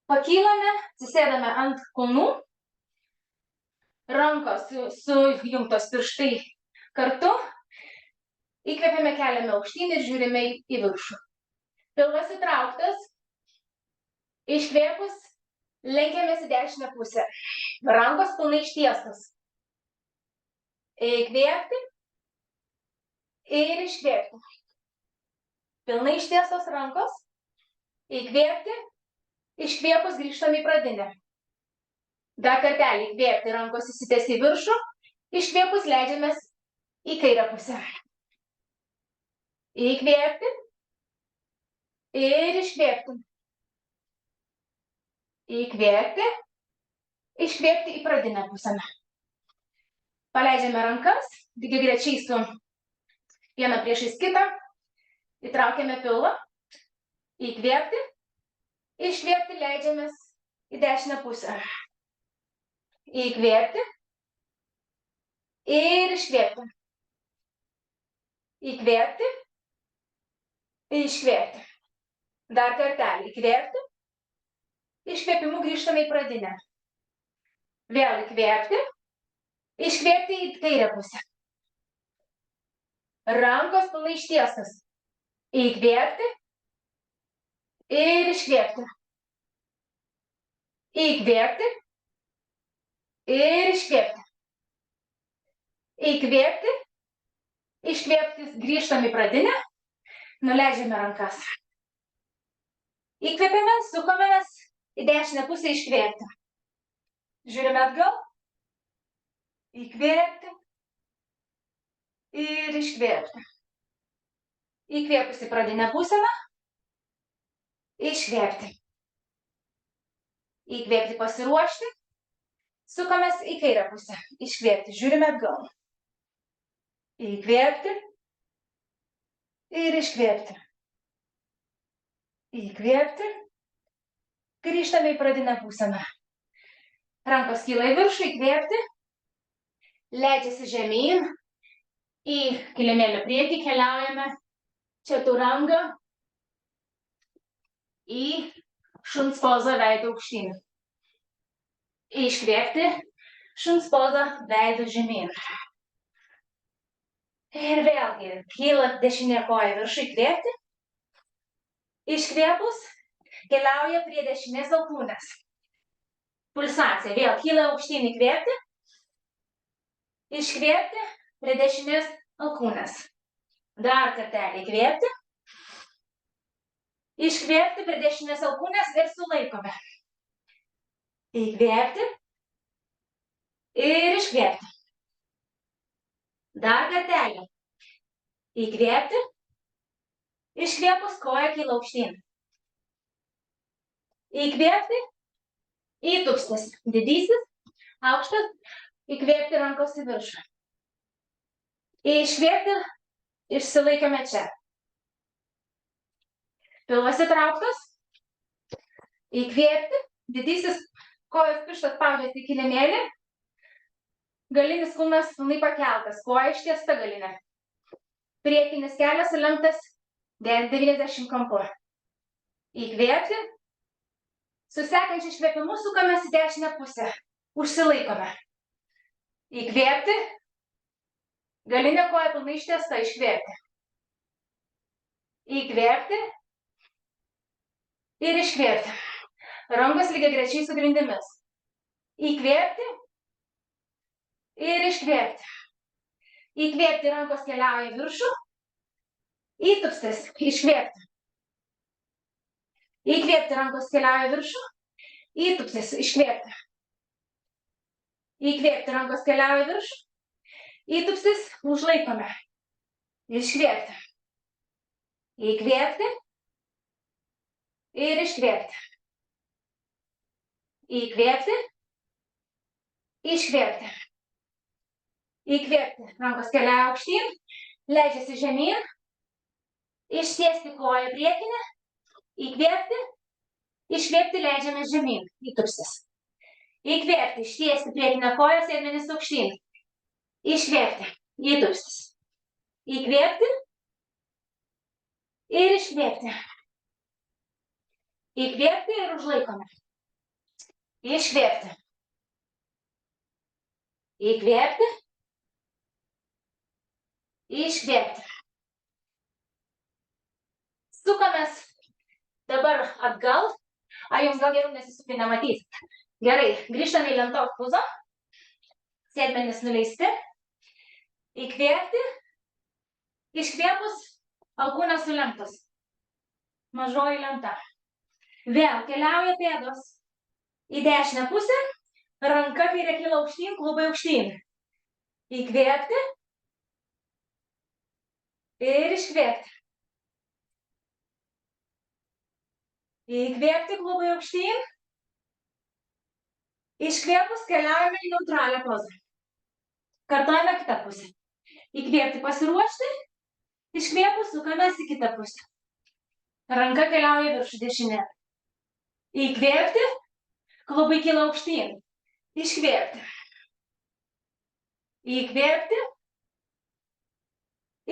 Speaker 1: Pakylame, atsisėdame ant kulnų. Rankos sujungtos pirštai kartu. Įkvepiame, keliame aukštyn ir žiūrime į viršų. Pilvas įtrauktas. Iškvėpus, lenkiamės į dešinę pusę. Rankos pilnai ištiestos. Įkvėpti ir iškvėpti. Pilnai ištiestos rankos. Įkvėpti. Iškvėpus grįžtame į pradinę. Dar kartelį įkvėpti, rankos įsitęs į viršų. Iškvėpus leidžiamės į kairę pusę. Įkvėpti ir iškvėpti. Įkvėpti, iškvėpti į pradinę pusę. Paleidžiame rankas, lygiagrečiai su viena priešais kitą. Įtraukiame pilvą. Įkvėpti, iškvėpti, leidžiamės į dešinę pusę. Įkvėpti ir iškvėpti. Įkvėpti, iškvėpti. Dar kartelį įkvėpti. Iškvėpimu grįžtame į pradinę. Vėl įkvėpti. Iškvėpti į kairę pusę. Rankos pilnai ištiestos. Įkvėpti ir iškvėpti. Įkvėpti ir iškvėpti. Įkvėpti, iškvėpti, grįžtame į pradinę. Nuleidžiame rankas. Įkvėpiame, sukomės į dešinę pusę, iškvėpti. Žiūrime atgal. Įkvėpti ir iškvėpti. Įkvėpus į pradinę pusę. Iškvėpti. Įkvėpti, pasiruošti. Sukomės į kairę pusę. Iškvėpti. Žiūrime atgal. Įkvėpti ir iškvėpti. Įkvėpti. Grįžtame į pradinę pusę. Rankos kyla į viršų, įkvėpti. Leidžiasi žemyn. Į kilimėlio priekį keliaujame čaturanga. Į šuns pozą veido aukštyn. Iškvėpti. Šuns pozą veido žemyn. Ir vėlgi kyla dešinė koja į viršų, įkvėpti. Iškvėpus. Keliauja prie dešinės alkūnės. Pulsacija. Vėl kyla aukštyn, įkvėpti. Iškvėpti prie dešinės alkūnės. Dar kartelį įkvėpti. Iškvėpti prie dešinės alkūnės ir sulaikome. Įkvėpti. Ir iškvėpti. Dar kartelį. Įkvėpti. Iškvėpus koja kyla aukštyn. Įkvėpti, įtupstis, didysis, aukštas, įkvėpti rankos į viršų. Iškvėpti, išsilaikome čia. Pilvas įtrauktas, įkvėpti, didysis kojos pirštas spaudžiasi į kilimėlį, galinis kulnas pilnai pakeltas, koja ištiesta galinė. Priekinis kelias sulenktas 90 kampu. Įkvėpti. Su sekančiu iškvėpimu sukamės į dešinę pusę. Užsilaikome. Įkvėpti. Galinė koja pilnai ištiesta, iškvėpti. Įkvėpti. Ir iškvėpti. Rankos lygiagrečiai su grindimis. Įkvėpti. Ir iškvėpti. Įkvėpti, rankos keliauja į viršų. Įtupstis, iškvėpti. Įkvėpti, rankos keliauja viršų. Įtupstis, iškvėpti. Įkvėpti, rankos keliauja viršų. Įtupstis, užlaikome. Iškvėpti. Įkvėpti. Ir iškvėpti. Įkvėpti. Iškvėpti. Įkvėpti, rankos keliauja aukštyn. Leidžiasi žemyn. Ištiesti koją priekinę. Įkvėpti. Iškvėpti leidžiame žemyn. Įtupstis. Įkvėpti. Ištiesti priekinę koją, sėdmenis aukštyn. Iškvėpti. Įtupstis. Įkvėpti. Ir iškvėpti. Įkvėpti ir užlaikome. Iškvėpti. Įkvėpti. Iškvėpti. Sukamės dabar atgal. Jums gal geriau nesisukti nematysit. Gerai, grįžtame į lentos puzą. Sėdmenis nuleisti. Įkvėpti. Iškvėpus, alkūnės sulenktos. Mažoji lenta. Vėl keliauja pėdos į dešinę pusę. Ranka kairė kyla aukštyn, klubai aukštyn. Įkvėpti. Ir iškvėpti. Įkvėpti, klubai aukštyn. Iškvėpus keliaujame į neutralią pozą. Kartuojame kitą pusę. Įkvėpti, pasiruošti. Iškvėpus sukamės į kitą pusę. Ranka keliauja viršų dešinė. Įkvėpti. Klubai kyla aukštyn. Iškvėpti. Įkvėpti.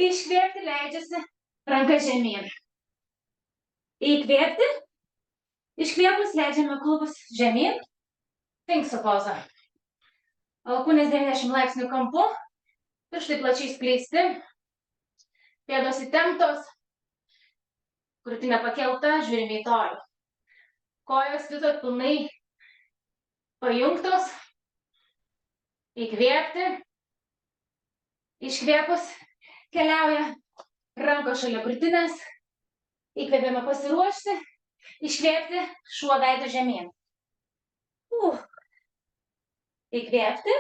Speaker 1: Iškvėpti leidžiasi ranka žemyn. Įkvėpti. Iškvėpus leidžiame klubus žemyn. Sfinkso poza. Alkūnės 90 laipsnių kampu. Pirštai plačiai skleisti. Pėdos įtemptos. Krūtinė pakelta. Žiūrime į tolį. Kojos visos pilnai pajungtos. Įkvėpti. Iškvėpus keliauja rankos šalia krūtinės. Įkvėpėme pasiruošti. Iškvėpti šuo veidu žemyn. Įkvėpti.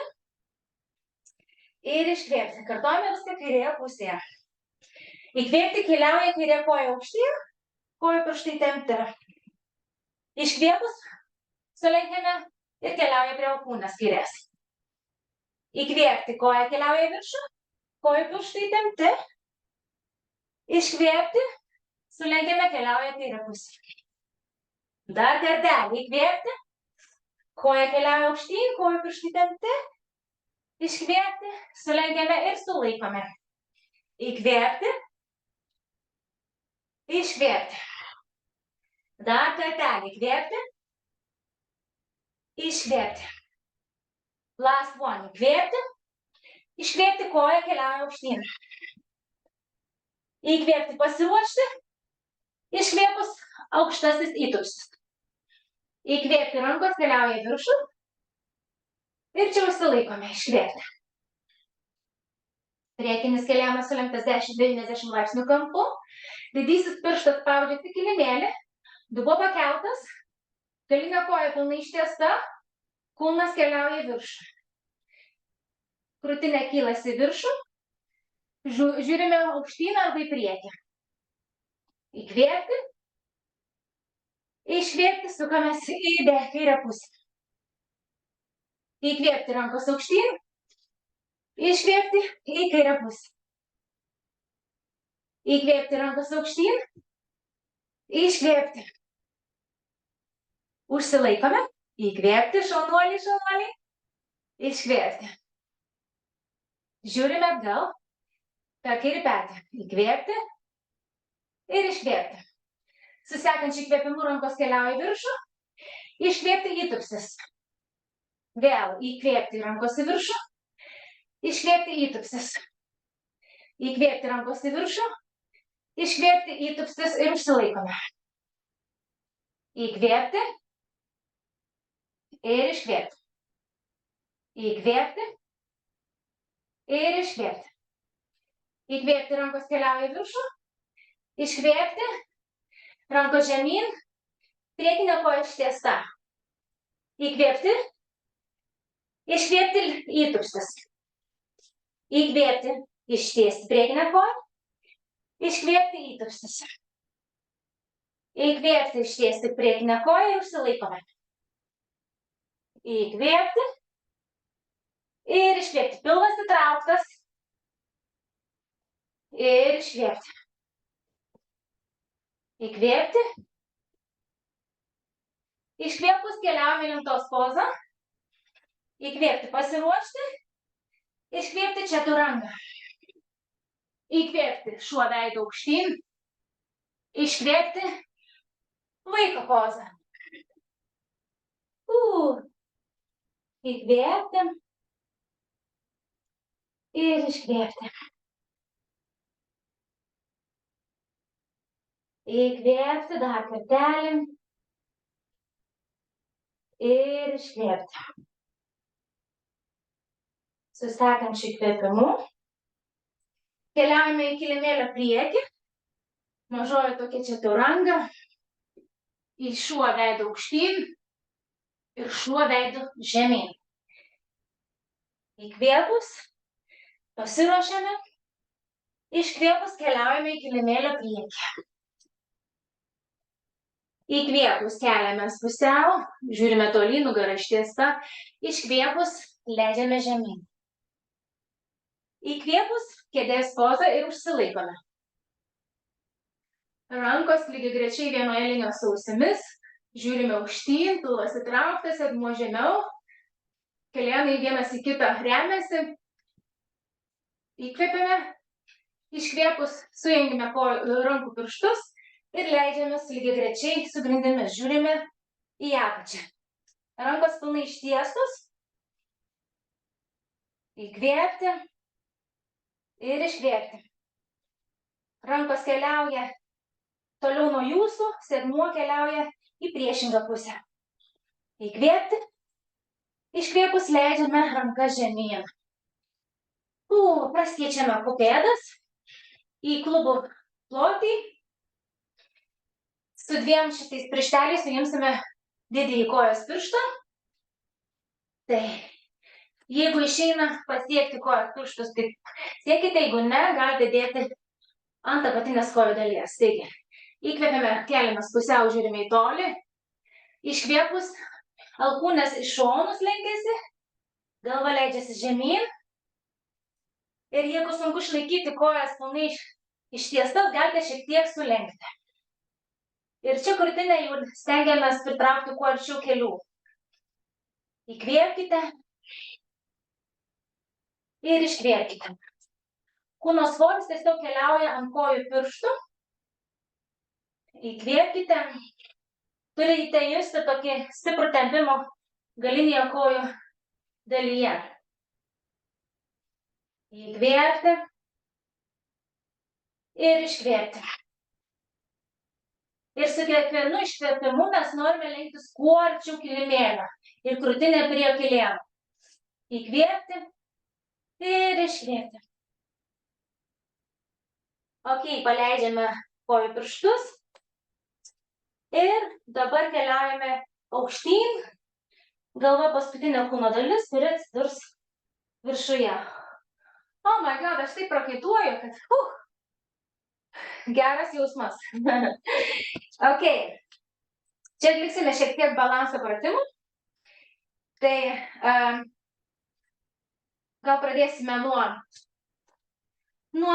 Speaker 1: Ir iškvėpti. Kartuojame viską kairėje pusėje. Įkvėpti keliauja kairė koja aukštyn. Kojų pirštai tempti. Iškvėpus sulenkiame ir keliauja prie alkūnės kairės. Įkvėpti koja keliauja į viršų. Kojų pirštai tempti. Iškvėpti. Sulenkiame, keliauja kairė pusė. Dar kartelį. Įkvėpti. Koja keliauja aukštyn, kojų pirštai tempti. Iškvėpti. Sulenkiame ir sulaikome. Įkvėpti. Iškvėpti. Dar kartelį. Įkvėpti. Iškvėpti. Last one. Įkvėpti. Iškvėpti, koja keliauja aukštyn. Įkvėpti, pasiruošti. Iškvėpus, aukštasis įtupstis. Įkvėpti, rankos keliauja į viršų. Ir čia užsilaikome, iškvėpti. Priekinis keliavimas sulenktas 10-90 laipsnių kampu. Didysis pirštas spaudžia į kilimėlį. Dubuo pakeltas. Galinė koja pilnai ištiesta. Kulnas keliauja į viršų. Krūtinė kylasi į viršų. Žiūrime aukštyn arba į priekį. Įkvėpti. Iškvėpti, sukamės į kairę pusę. Įkvėpti, rankos aukštyn. Iškvėpti į kairę pusę. Įkvėpti, rankos aukštyn. Iškvėpti. Užsilaikome. Įkvėpti, šaunuoliai, šaunuoliai. Iškvėpti. Žiūrime atgal. Per kairį petį. Įkvėpti. Ir iškvėpti. Su sekančiu įkvėpimu rankos keliauja į viršų. Iškvėpti, įtupstis. Vėl įkvėpti, rankos į viršų. Iškvėpti, įtupstis. Įkvėpti, rankos į viršų. Iškvėpti, įtupstis ir užsilaikome. Įkvėpti. Ir iškvėpti. Įkvėpti. Ir iškvėpti. Įkvėpti, rankos keliauja į viršų. Iškvėpti. Rankos žemyn. Priekinė koja ištiesta. Įkvėpti. Iškvėpti, įtupstis. Įkvėpti. Ištiesti priekinę koją. Iškvėpti, įtupstis. Įkvėpti, ištiesti priekinę koją ir užsilaikome. Įkvėpti. Ir iškvėpti. Pilvas įtrauktas. Ir iškvėpti. Įkvėpti. Iškvėpus keliaujame į lentos pozą. Įkvėpti, pasiruošti. Iškvėpti čaturanga. Įkvėpti, šuo veidu aukštyn. Iškvėpti, vaiko poza. Įkvėpti. Ir iškvėpti. Įkvėpti dar kartelį. Ir iškvėpti. Su sekančiu įkvėpimu. Keliaujame į kilimėlio priekį. Mažoji tokia čaturanga. Į šuo veidu aukštyn. Ir šuo veidu žemyn. Įkvėpus. Pasiruošiame. Iškvėpus keliaujame į kilimėlio priekį. Įkvėpus keliamės pusiau. Žiūrime tolyn, nugara ištiesta. Iškvėpus leidžiame žemyn. Įkvėpus kėdės pozą ir užsilaikome. Rankos lygiagrečiai vienoje linijos su ausimis. Žiūrime aukštyn, pilvas įtrauktas, sėdmuo žemiau. Kelienai vienas į kitą remiasi. Įkvėpėme. Iškvėpus sujungime rankų pirštus ir leidžiamės lygiagrečiai su grindimis. Žiūrime į apačią. Rankos pilnai ištiestos. Įkvėpti. Ir iškvėpti. Rankos keliauja toliau nuo jūsų, sėdmuo keliauja į priešingą pusę. Įkvėpti. Iškvėpus leidžiame rankas žemyn. Praskėčiame po pėdas į klubų plotį. Su dviem šitais piršteliais suimsime didįjį kojos pirštą. Tai jeigu išeina pasiekti kojos pirštus, tai siekite, jeigu ne, galite dėti ant apatinės kojų dalies. Taigi, įkvėpėme, keliamės pusiau, žiūrime į tolį. Iškvėpus, alkūnės iš šonus lenkiasi, galva leidžiasi žemyn. Ir jeigu sunku išlaikyti kojas pilnai ištiestas, galite šiek tiek sulenkti. Ir čia krūtinę jau stengiamės pritraukti kuo arčiau kelių. Įkvėpkite. Ir iškvėpkite. Kūno svoris tiesiog keliauja ant kojų pirštų. Įkvėpkite. Turite justi tokį stiprų tempimą galinėje kojų dalyje. Įkvėpti. Ir iškvėpti. Ir su kiekvienu iškvėpimu mes norime lenktis kuo arčiau kilimėlio. Ir krūtinė prie kilėno. Įkvėpti. Ir iškvėpti. Ok, paleidžiame kojų pirštus. Ir dabar keliaujame aukštyn. Galva paskutinė kūno dalis, kuri atsidurs viršuje. Oh my god, aš taip prakaituoju, kad geras jausmas. Ok. Čia atliksime šiek tiek balanso pratimų. Tai gal pradėsime nuo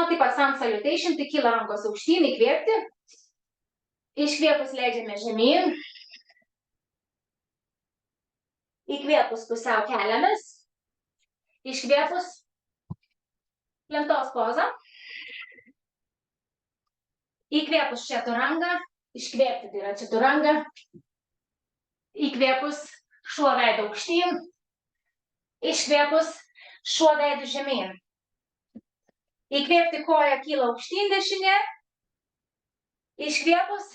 Speaker 1: taip pat sun salutation, tai kyla rankos aukštyn, įkvėpti. Iškvėpus leidžiame žemyn. Įkvėpus pusiau keliamės. Iškvėpus lentos poza. Įkvėpus čaturanga. Iškvėpti, tai yra čaturanga. Įkvėpus šuo veidu aukštyn. Iškvėpus šuo veidu žemyn. Įkvėpti koja kyla aukštyn dešinė. Iškvėpus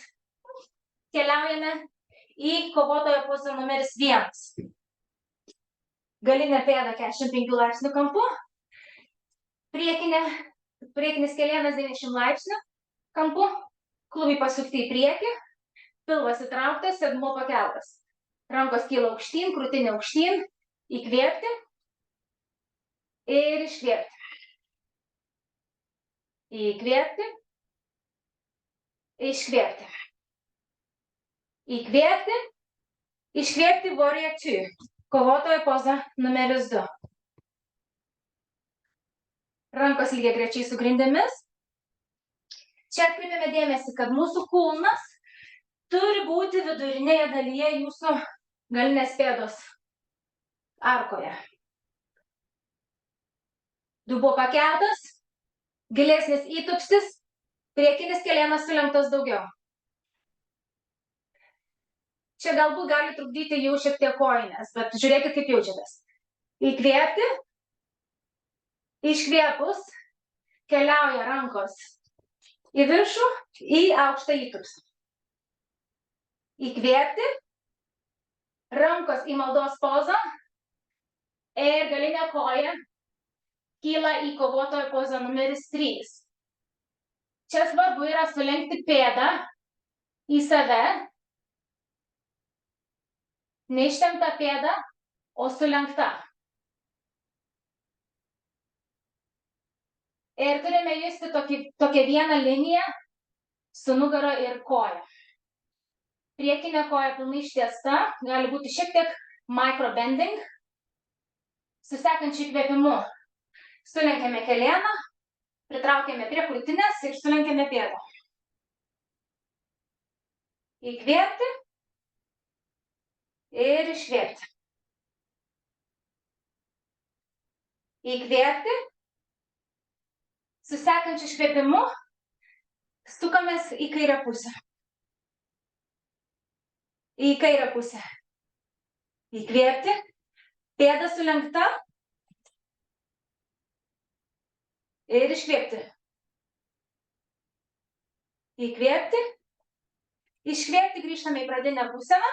Speaker 1: keliaujame į kovotojo pozą numeris 1. Galinė pėda 45 laipsnių kampu. Priekinis kelienas 90 laipsnių kampu. Klubai pasukti į priekį. Pilvas įtrauktas, sėdmuo pakeltas. Rankos kyla aukštyn, krūtinė aukštyn. Įkvėpti. Ir iškvėpti. Įkvėpti. Iškvėpti. Įkvėpti. Iškvėpti warrior 2. Kovotojo poza numeris 2. Rankos lygiagrečiai su grindimis. Čia atkreipiame dėmesį, kad mūsų kūnas turi būti vidurinėje dalyje jūsų galinės pėdos arkoje. Dubuo pakeltas, gilesnis įtūpstis, priekinis kelėnas sulenktas daugiau. Čia galbūt gali trukdyti jau šiek tiek kojinės, bet žiūrėkit, kaip jaučiatės. Įkvėpti, iškvėpus, keliauja rankos į viršų, į aukštą įtūpstį. Įkvėpti, rankos į maldos pozą ir galinė koja kyla į kovotojo pozą numeris 3. Čia svarbu yra sulenkti pėdą į save, neištempta pėda, o sulenkta. Ir turime justi tokią vieną liniją su nugara ir koja. Priekinė koja pilnai ištiesta, gali būti šiek tiek microbending. Su sekančiu įkvėpimu sulenkiame kelėną, pritraukiame prie krūtinės ir sulenkiame pėdą. Įkvėpti ir iškvėpti. Įkvėpti. Su sekančiu iškvėpimu sukamės į kairę pusę. Į kairę pusę. Įkvėpti. Pėda sulenkta. Ir iškvėpti. Įkvėpti. Iškvėpti, grįžtame į pradinę būseną.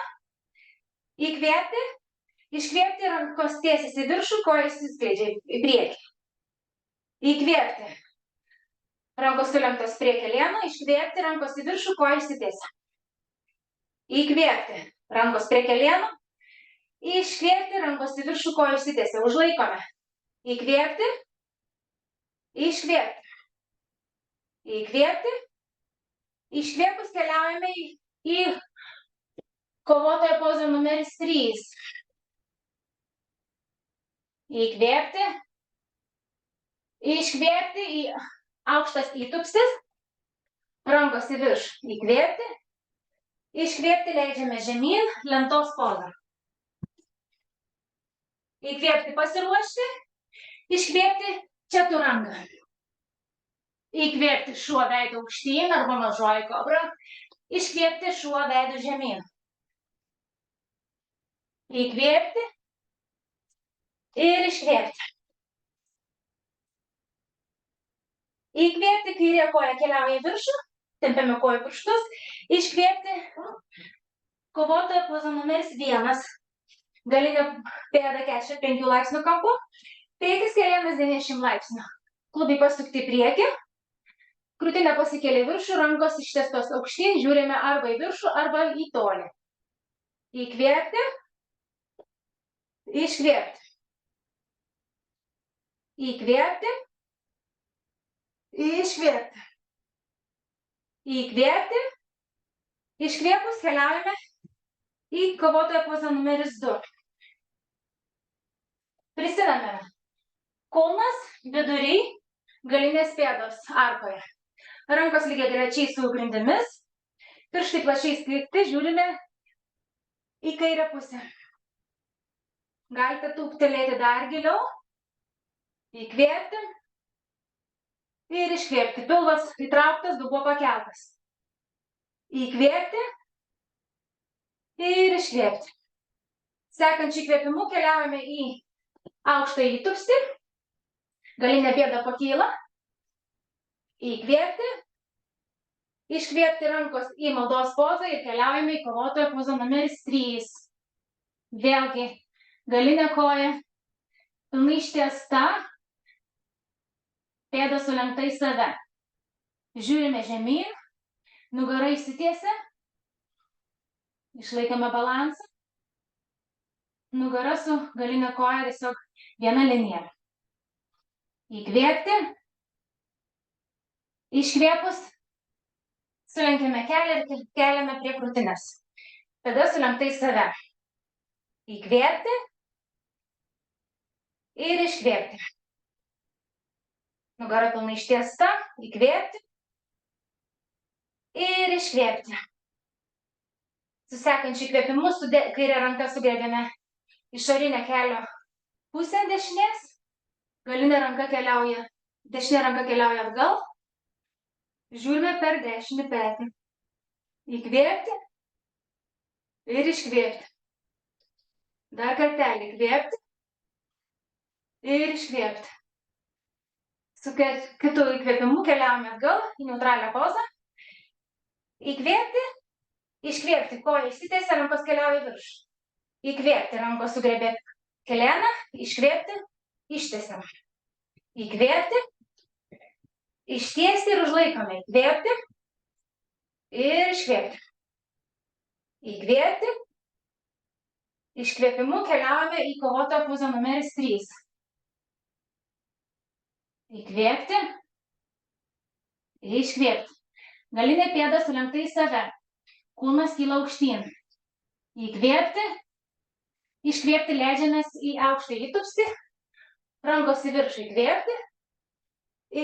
Speaker 1: Įkvėpti. Iškvėpti, rankos tiesis į viršų, kojas įskleidžia į priekį. Įkvėpti. Rankos sulenktos prie kelieno. Iškvėpti, rankos į viršų, kojas įsitiesia. Įkvėpti. Rankos prie kelieno. Iškvėpti, rankos į viršų, kojas įsitiesia. Užlaikome. Įkvėpti. Iškvėpti. Įkvėpti. Iškvėpus keliaujame į kovotojo pozą numeris 3. Įkvėpti. Iškvėpti į aukštas įtūpstis. Rankos į viršų. Įkvėpti. Iškvėpti leidžiame žemyn, lentos pozą. Įkvėpti pasiruošti. Iškvėpti čaturanga. Įkvėpti šuo veidu aukštyn arba mažoji kobra. Iškvėpti šuo veidu žemyn. Įkvėpti ir iškvėpti. Įkvėpti, kairė koja keliauja į viršų, tempiame kojų pirštus. Iškvėpti, kovotojo poza numeris 1. Galinė pėda 45 laipsnių kampu, priekis kelėnas 90 laipsnių. Klubai pasukti į priekį, krūtinė pasikėlė į viršų, rankos ištiestos aukštyn, žiūrime arba į viršų, arba į tolį. Įkvėpti, iškvėpti. Įkvėpti, iškvėpti. Įkvėpti, iškvėpus keliaujame į kovotojo pozą numeris 2. Prisidame. Kulnas vidury galinės pėdos arkoje. Rankos lygiai grečiai su grindimis. Pirštai plačiai skirti, žiūrime į kairę pusę. Galite tūptelėti dar giliau. Įkvėpti ir iškvėpti. Pilvas įtrauktas, dubuo pakeltas. Įkvėpti ir iškvėpti. Sekančiu įkvėpimu keliaujame į aukštą įtūpstį. Galinė pėda pakyla. Įkvėpti. Iškvėpti rankos į maldos pozą ir keliaujame į kovotojo pozą numeris 3. Vėlgi galinė koja pilnai ištiesta. Pėda sulenkta į save. Žiūrime žemyn. Nugara išsitiesia. Išlaikome balansą. Nugara su galinė koja tiesiog viena linija. Įkvėpti. Iškvėpus. Sulenkiame kelią ir keliame prie krūtinės. Pėda sulenkta į save. Įkvėpti. Ir iškvėpti. Nugara pilnai ištiesta. Įkvėpti. Ir iškvėpti. Su sekančiu įkvėpimu kairę ranką sugrėbėme išorinę kelio pusę dešinės. Galinė ranka keliauja, dešinė ranka keliauja atgal. Žiūrime per dešinį petį. Įkvėpti ir iškvėpti. Dar kartelį įkvėpti ir iškvėpti. Su kitu įkvėpimu keliaujame atgal į neutralią pozą. Įkvėpti, iškvėpti, koja išsitiesia, rankos keliauja į viršų. Įkvėpti, rankos sugriebė kelėną, iškvėpti, ištiesiam. Įkvėpti, ištiesti ir užlaikome. Įkvėpti ir iškvėpti. Įkvėpti, iškvėpimu keliaujame į kovotojo pozą numeris 3. Įkvėpti, iškvėpti. Galinė pėda sulenkta į save. Kūnas kyla aukštyn. Įkvėpti, iškvėpti, leidžiamės į aukštą įtupstį. Rankos į viršų. Įkvėpti,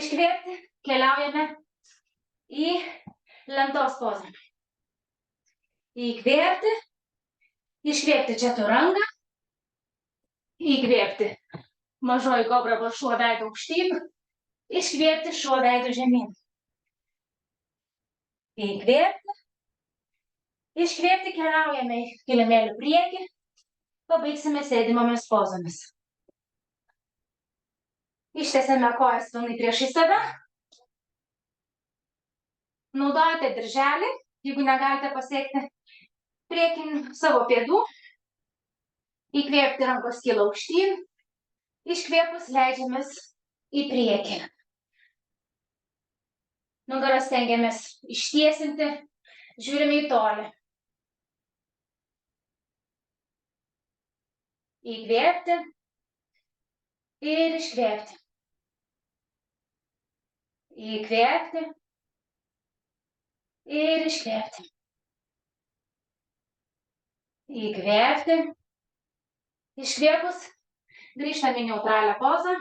Speaker 1: iškvėpti, keliaujame į lentos pozą. Įkvėpti, iškvėpti čaturanką. Įkvėpti. Mažoji kobra šuo veidu aukštyn. Iškvėpti, šuo veidu žemyn. Įkvėpti. Iškvėpti, keliaujame į kilimėlių priekį. Pabaigsime sėdimomis pozomis. Ištiesiame kojas pilnai priešai save. Naudojate dirželį, jeigu negalite pasiekti priekin savo pėdų. Įkvėpti, rankos kyla aukštyn. Iškvėpus leidžiamės į priekį. Nugarą stengiamės ištiesinti, žiūrime į tolį. Įkvėpti ir iškvėpti. Įkvėpti ir iškvėpti. Įkvėpti. Iškvėpus grįžtame į neutralią pozą.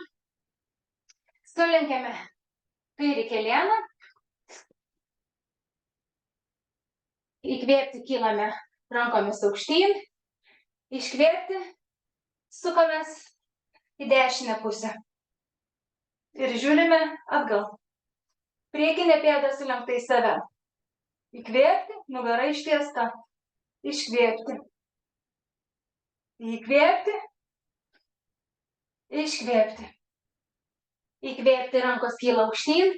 Speaker 1: Sulenkiame kairį kelėną. Įkvėpti, kylame rankomis aukštyn. Iškvėpti, sukamės į dešinę pusę. Ir žiūrime atgal. Priekinė pėda sulenkta į save. Įkvėpti, nugara ištiesta. Iškvėpti. Įkvėpti. Iškvėpti. Įkvėpti, rankos kyla aukštyn.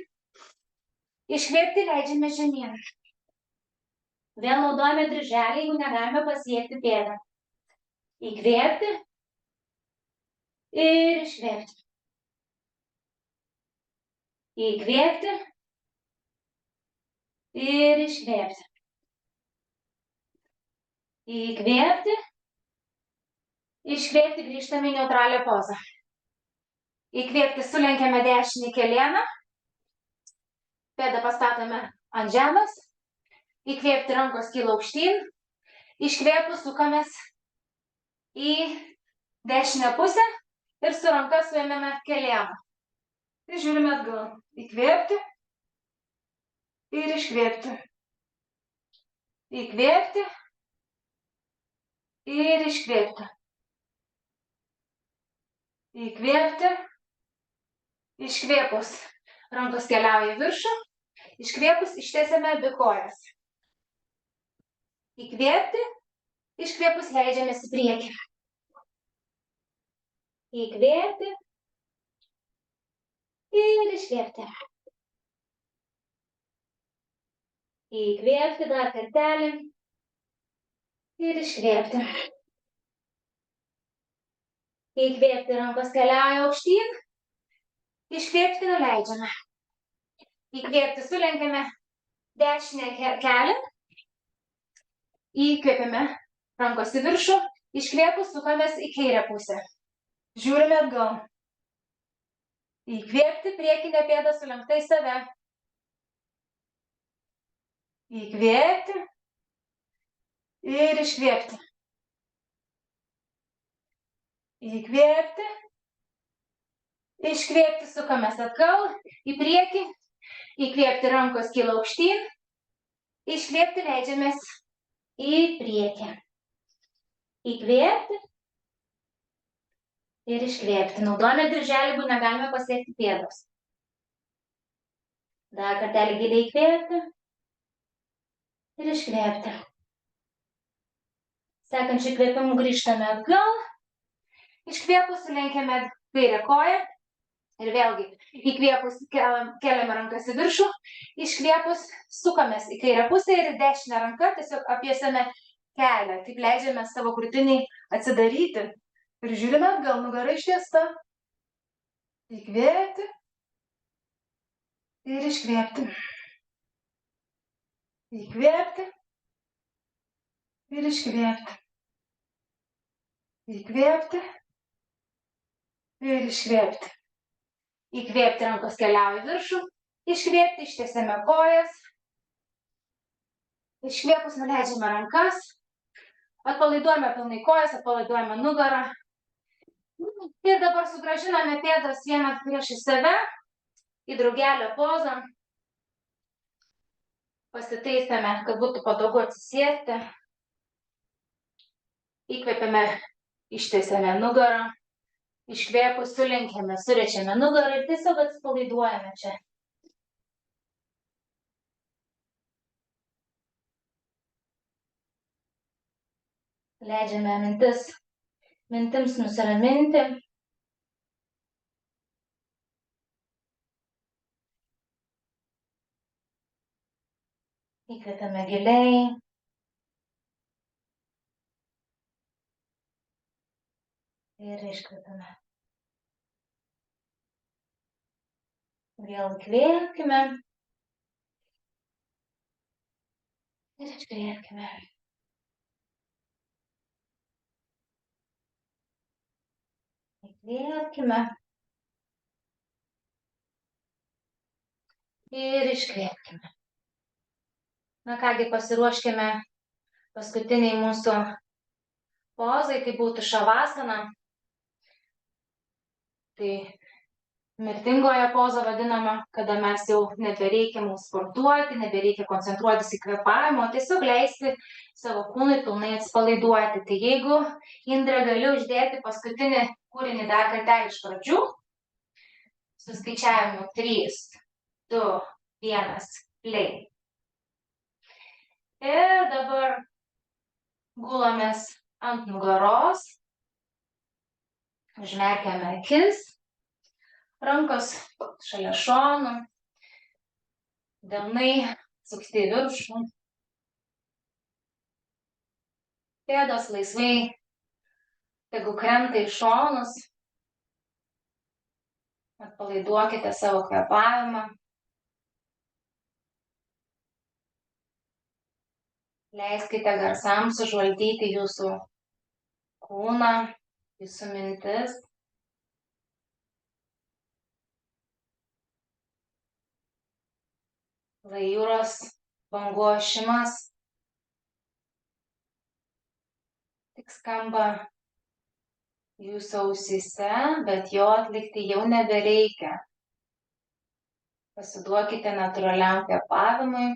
Speaker 1: Iškvėpti, leidžiame žemyn. Vėl naudojame dirželį, jeigu negalime pasiekti pėdą. Įkvėpti ir iškvėpti. Įkvėpti ir iškvėpti. Įkvėpti. Iškvėpti, grįžtame į neutralią pozą. Įkvėpti, sulenkiame dešinį kelėną. Pėdą pastatome ant žemės. Įkvėpti, rankos kyla aukštyn. Iškvėpus, sukamės į dešinę pusę ir su ranka suėmėme kelėną. Ir žiūrime atgal. Įkvėpti ir iškvėpti. Įkvėpti ir iškvėpti. Įkvėpti. Iškvėpus, rankos keliauja į viršų. Iškvėpus, ištiesiame abi kojas. Įkvėpti. Iškvėpus, leidžiamės į priekį. Įkvėpti. Ir iškvėpti. Įkvėpti dar kartelį. Ir iškvėpti. Įkvėpti, rankos keliauja aukštyn. Iškvėpti, nuleidžiame. Įkvėpti, sulenkiame dešinę kelį. Įkvėpime, rankos į viršų. Iškvėpus, sukamės į kairę pusę. Žiūrime atgal. Įkvėpti, priekinė pėda sulenkta į save. Įkvėpti ir iškvėpti. Įkvėpti. Iškvėpti, sukamės atgal, į priekį. Įkvėpti, rankos kyla aukštyn. Iškvėpti leidžiamės į priekį. Įkvėpti ir iškvėpti. Naudojame dirželį, jeigu negalime pasiekti pėdos. Dar kartelį giliai įkvėpti ir iškvėpti. Sekančiu įkvėpimu grįžtame atgal. Iškvėpus lenkiame kairę koją. Ir vėlgi, įkvėpus keliame rankas į viršų. Iškvėpus sukamės į kairę pusę ir dešinę ranką tiesiog apiesiame kelią. Taip leidžiame savo krūtiniai atsidaryti. Ir žiūrime atgal, nugara ištiesta. Įkvėpti. Ir iškvėpti. Įkvėpti. Ir iškvėpti. Įkvėpti. Ir iškvėpti. Įkvėpti, rankos keliauja į viršų. Iškvėpti, ištiesiame kojas. Iškvėpus nuleidžiame rankas. Atpalaiduojame pilnai kojas, atpalaiduojame nugarą. Ir dabar sugrąžiname pėdas vieną priešais save į drugelio pozą. Pasitaisėme, kad būtų patogu atsisėsti. Įkvėpėme, ištiesiame nugarą. Iškvėpus sulenkėme, suriečiame nugarą ir tiesiog atsipalaiduojame čia. Leidžiame mintims nusiraminti. Įkvėpėme giliai. Ir iškvėpėme. Vėl įkvėpkime. Ir iškvėpkime. Įkvėpkime. Ir iškvėpkime. Na kągi, pasiruoškime paskutiniai mūsų pozai, tai būtų šavasana. Tai mirtingoje poza vadinama, kada mes jau nebereikia mums sportuoti, nebereikia koncentruotis į kvėpavimą, o tiesiog leisti savo kūnui pilnai atsipalaiduoti. Tai jeigu, Indre, gali uždėti paskutinį kūrinį dar kartelį iš pradžių, su skaičiavimu 3, 2, 1, play. Ir dabar gulamės ant nugaros, užmerkiame akis. Rankos šalia šonų, delnai sukti į viršų. Pėdos laisvai, tegu krenta į šonus. Atpalaiduokite savo kvėpavimą. Leiskite garsams užvaldyti jūsų kūną, jūsų mintis. Lai jūros bangų ošimas tik skamba jūsų ausyse, bet jo atlikti jau nebereikia. Pasiduokite natūraliam kvėpavimui.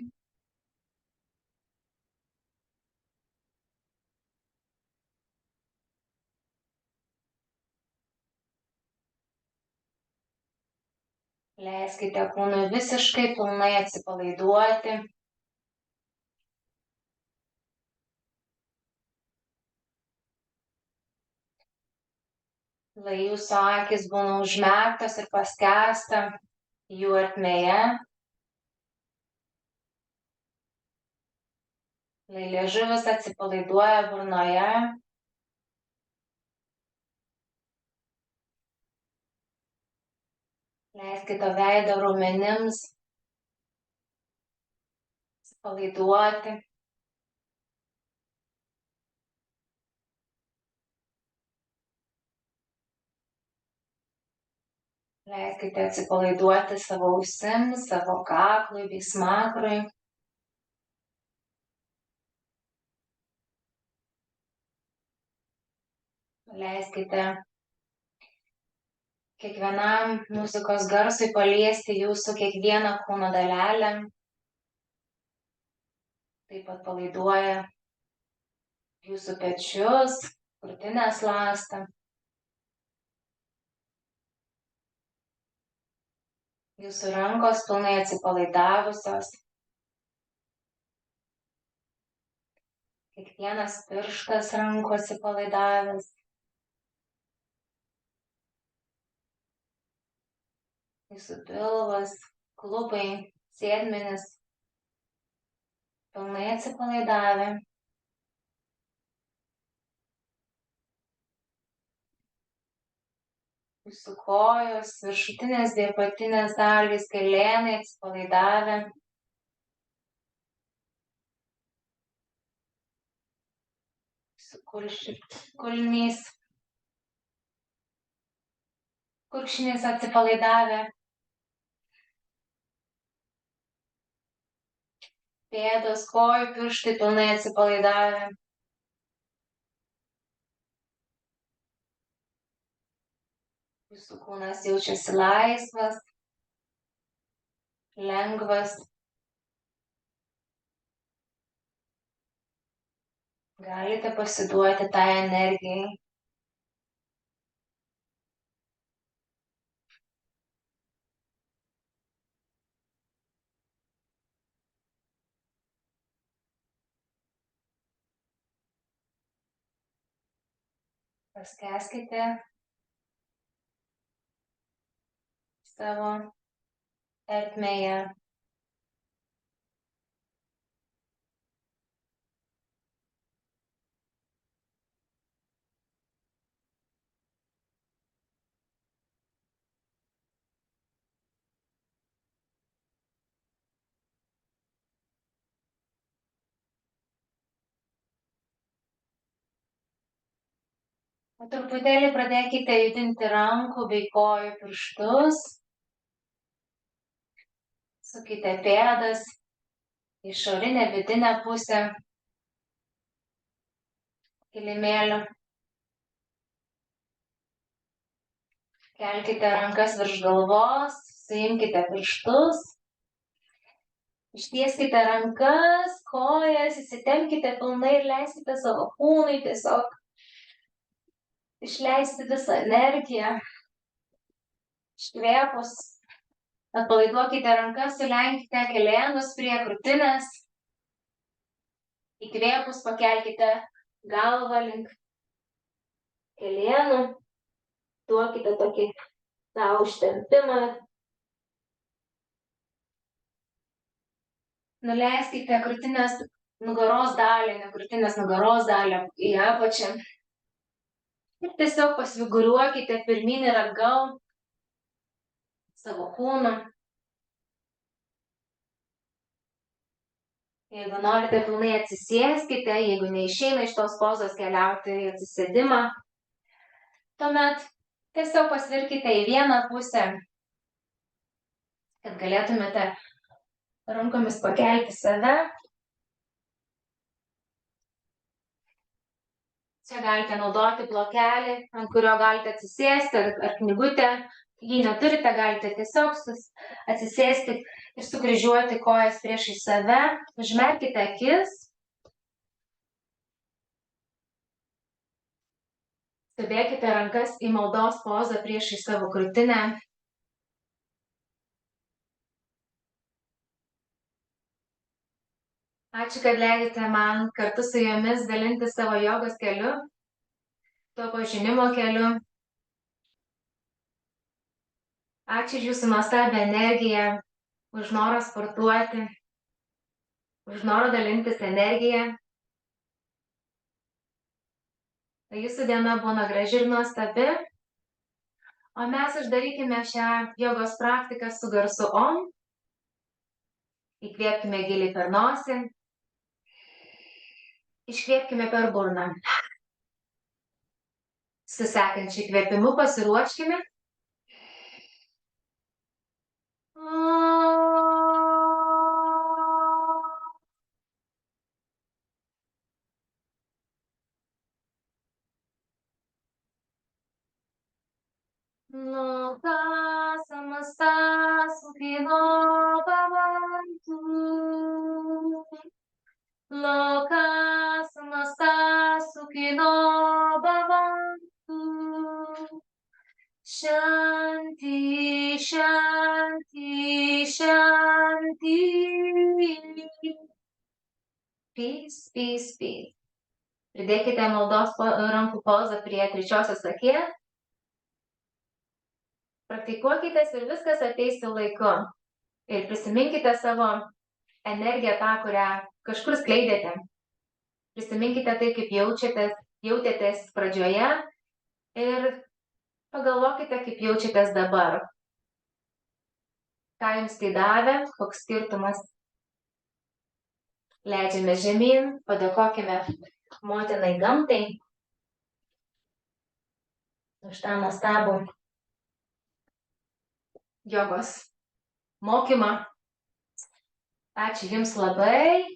Speaker 1: Leiskite kūnui visiškai pilnai atsipalaiduoti. Lai jūsų akys būna užmerktos ir paskęsta jų ertmėje. Lai liežuvis atsipalaiduoja burnoje. Leiskite veido raumenims atsipalaiduoti. Leiskite atsipalaiduoti savo ausims, savo kaklui bei smakrui. Leiskite kiekvienam muzikos garsui paliesti jūsų kiekvieną kūno dalelę. Taip pat palaiduoja jūsų pečius, krūtinės ląstą. Jūsų rankos pilnai atsipalaidavusios. Kiekvienas pirštas rankų atsipalaidavęs. Jūsų pilvas, klubai, sėdmenys pilnai atsipalaidavę. Jūsų kojos, viršutinės bei apatinės dalys, kelėnai atsipalaidavę. Jūsų kulnys, kulkšnys atsipalaidavę. Pėdos, kojų pirštai pilnai atsipalaidavę. Jūsų kūnas jaučiasi laisvas, lengvas. Galite pasiduoti tai energijai. Paskęskite savo ertmėje. O truputėlį pradėkite judinti rankų bei kojų pirštus. Sukite pėdas, išorinę, vidinę pusę kilimėlio. Kelkite rankas virš galvos, suimkite pirštus. Ištieskite rankas, kojas, įsitempkite pilnai ir leiskite savo kūnui tiesiog išleisti visą energiją. Iškvėpus, atpalaiduokite rankas, sulenkite kelėnus prie krūtinės. Įkvėpus pakelkite galvą link kelėnų. Duokite tokį tą užtempimą. Nuleiskite krūtinės nugaros dalį, ne krūtinės nugaros dalį į apačią. Ir tiesiog pasviguriuokite pirmyn ir atgal savo kūną. Jeigu norite pilnai atsisėskite, jeigu neišeina iš tos pozos keliauti į atsisėdimą, tuomet tiesiog pasvirkite į vieną pusę, kad galėtumėte rankomis pakelti save. Čia galite naudoti blokelį, ant kurio galite atsisėsti, ar knygutę. Jei neturite, galite tiesiog atsisėsti ir sukryžiuoti kojas priešai save. Užmerkite akis. Stebėkite rankas į maldos pozą priešai savo krūtinę. Ačiū, kad leidžiate man kartu su jumis dalinti savo jogos keliu, tuo pažinimo keliu. Ačiū už jūsų nuostabią energiją, už norą sportuoti, už norą dalintis energiją. Jūsų diena būna graži ir nuostabi. O mes uždarykime šią jogos praktiką su garsu OM. Įkvėpkime giliai per nosį. Iškvėpkime per burną. Su sekančiu įkvėpimu pasiruoškime. Loka samasta sukhino bhavantu. Shanti, shanti, shanti. Peace, peace, peace. Pridėkite maldos rankų pozą prie trečiosios akies. Praktikuokitės ir viskas ateis su laiku. Ir prisiminkite savo energiją tą, kurią kažkur skleidėte. Prisiminkite tai, kaip jautėtės pradžioje ir pagalvokite, kaip jaučiatės dabar. Ką jums tai davė, koks skirtumas. Leidžiame žemyn, padėkokime motinai gamtai už tą nuostabų jogos mokymą. Ačiū jums labai.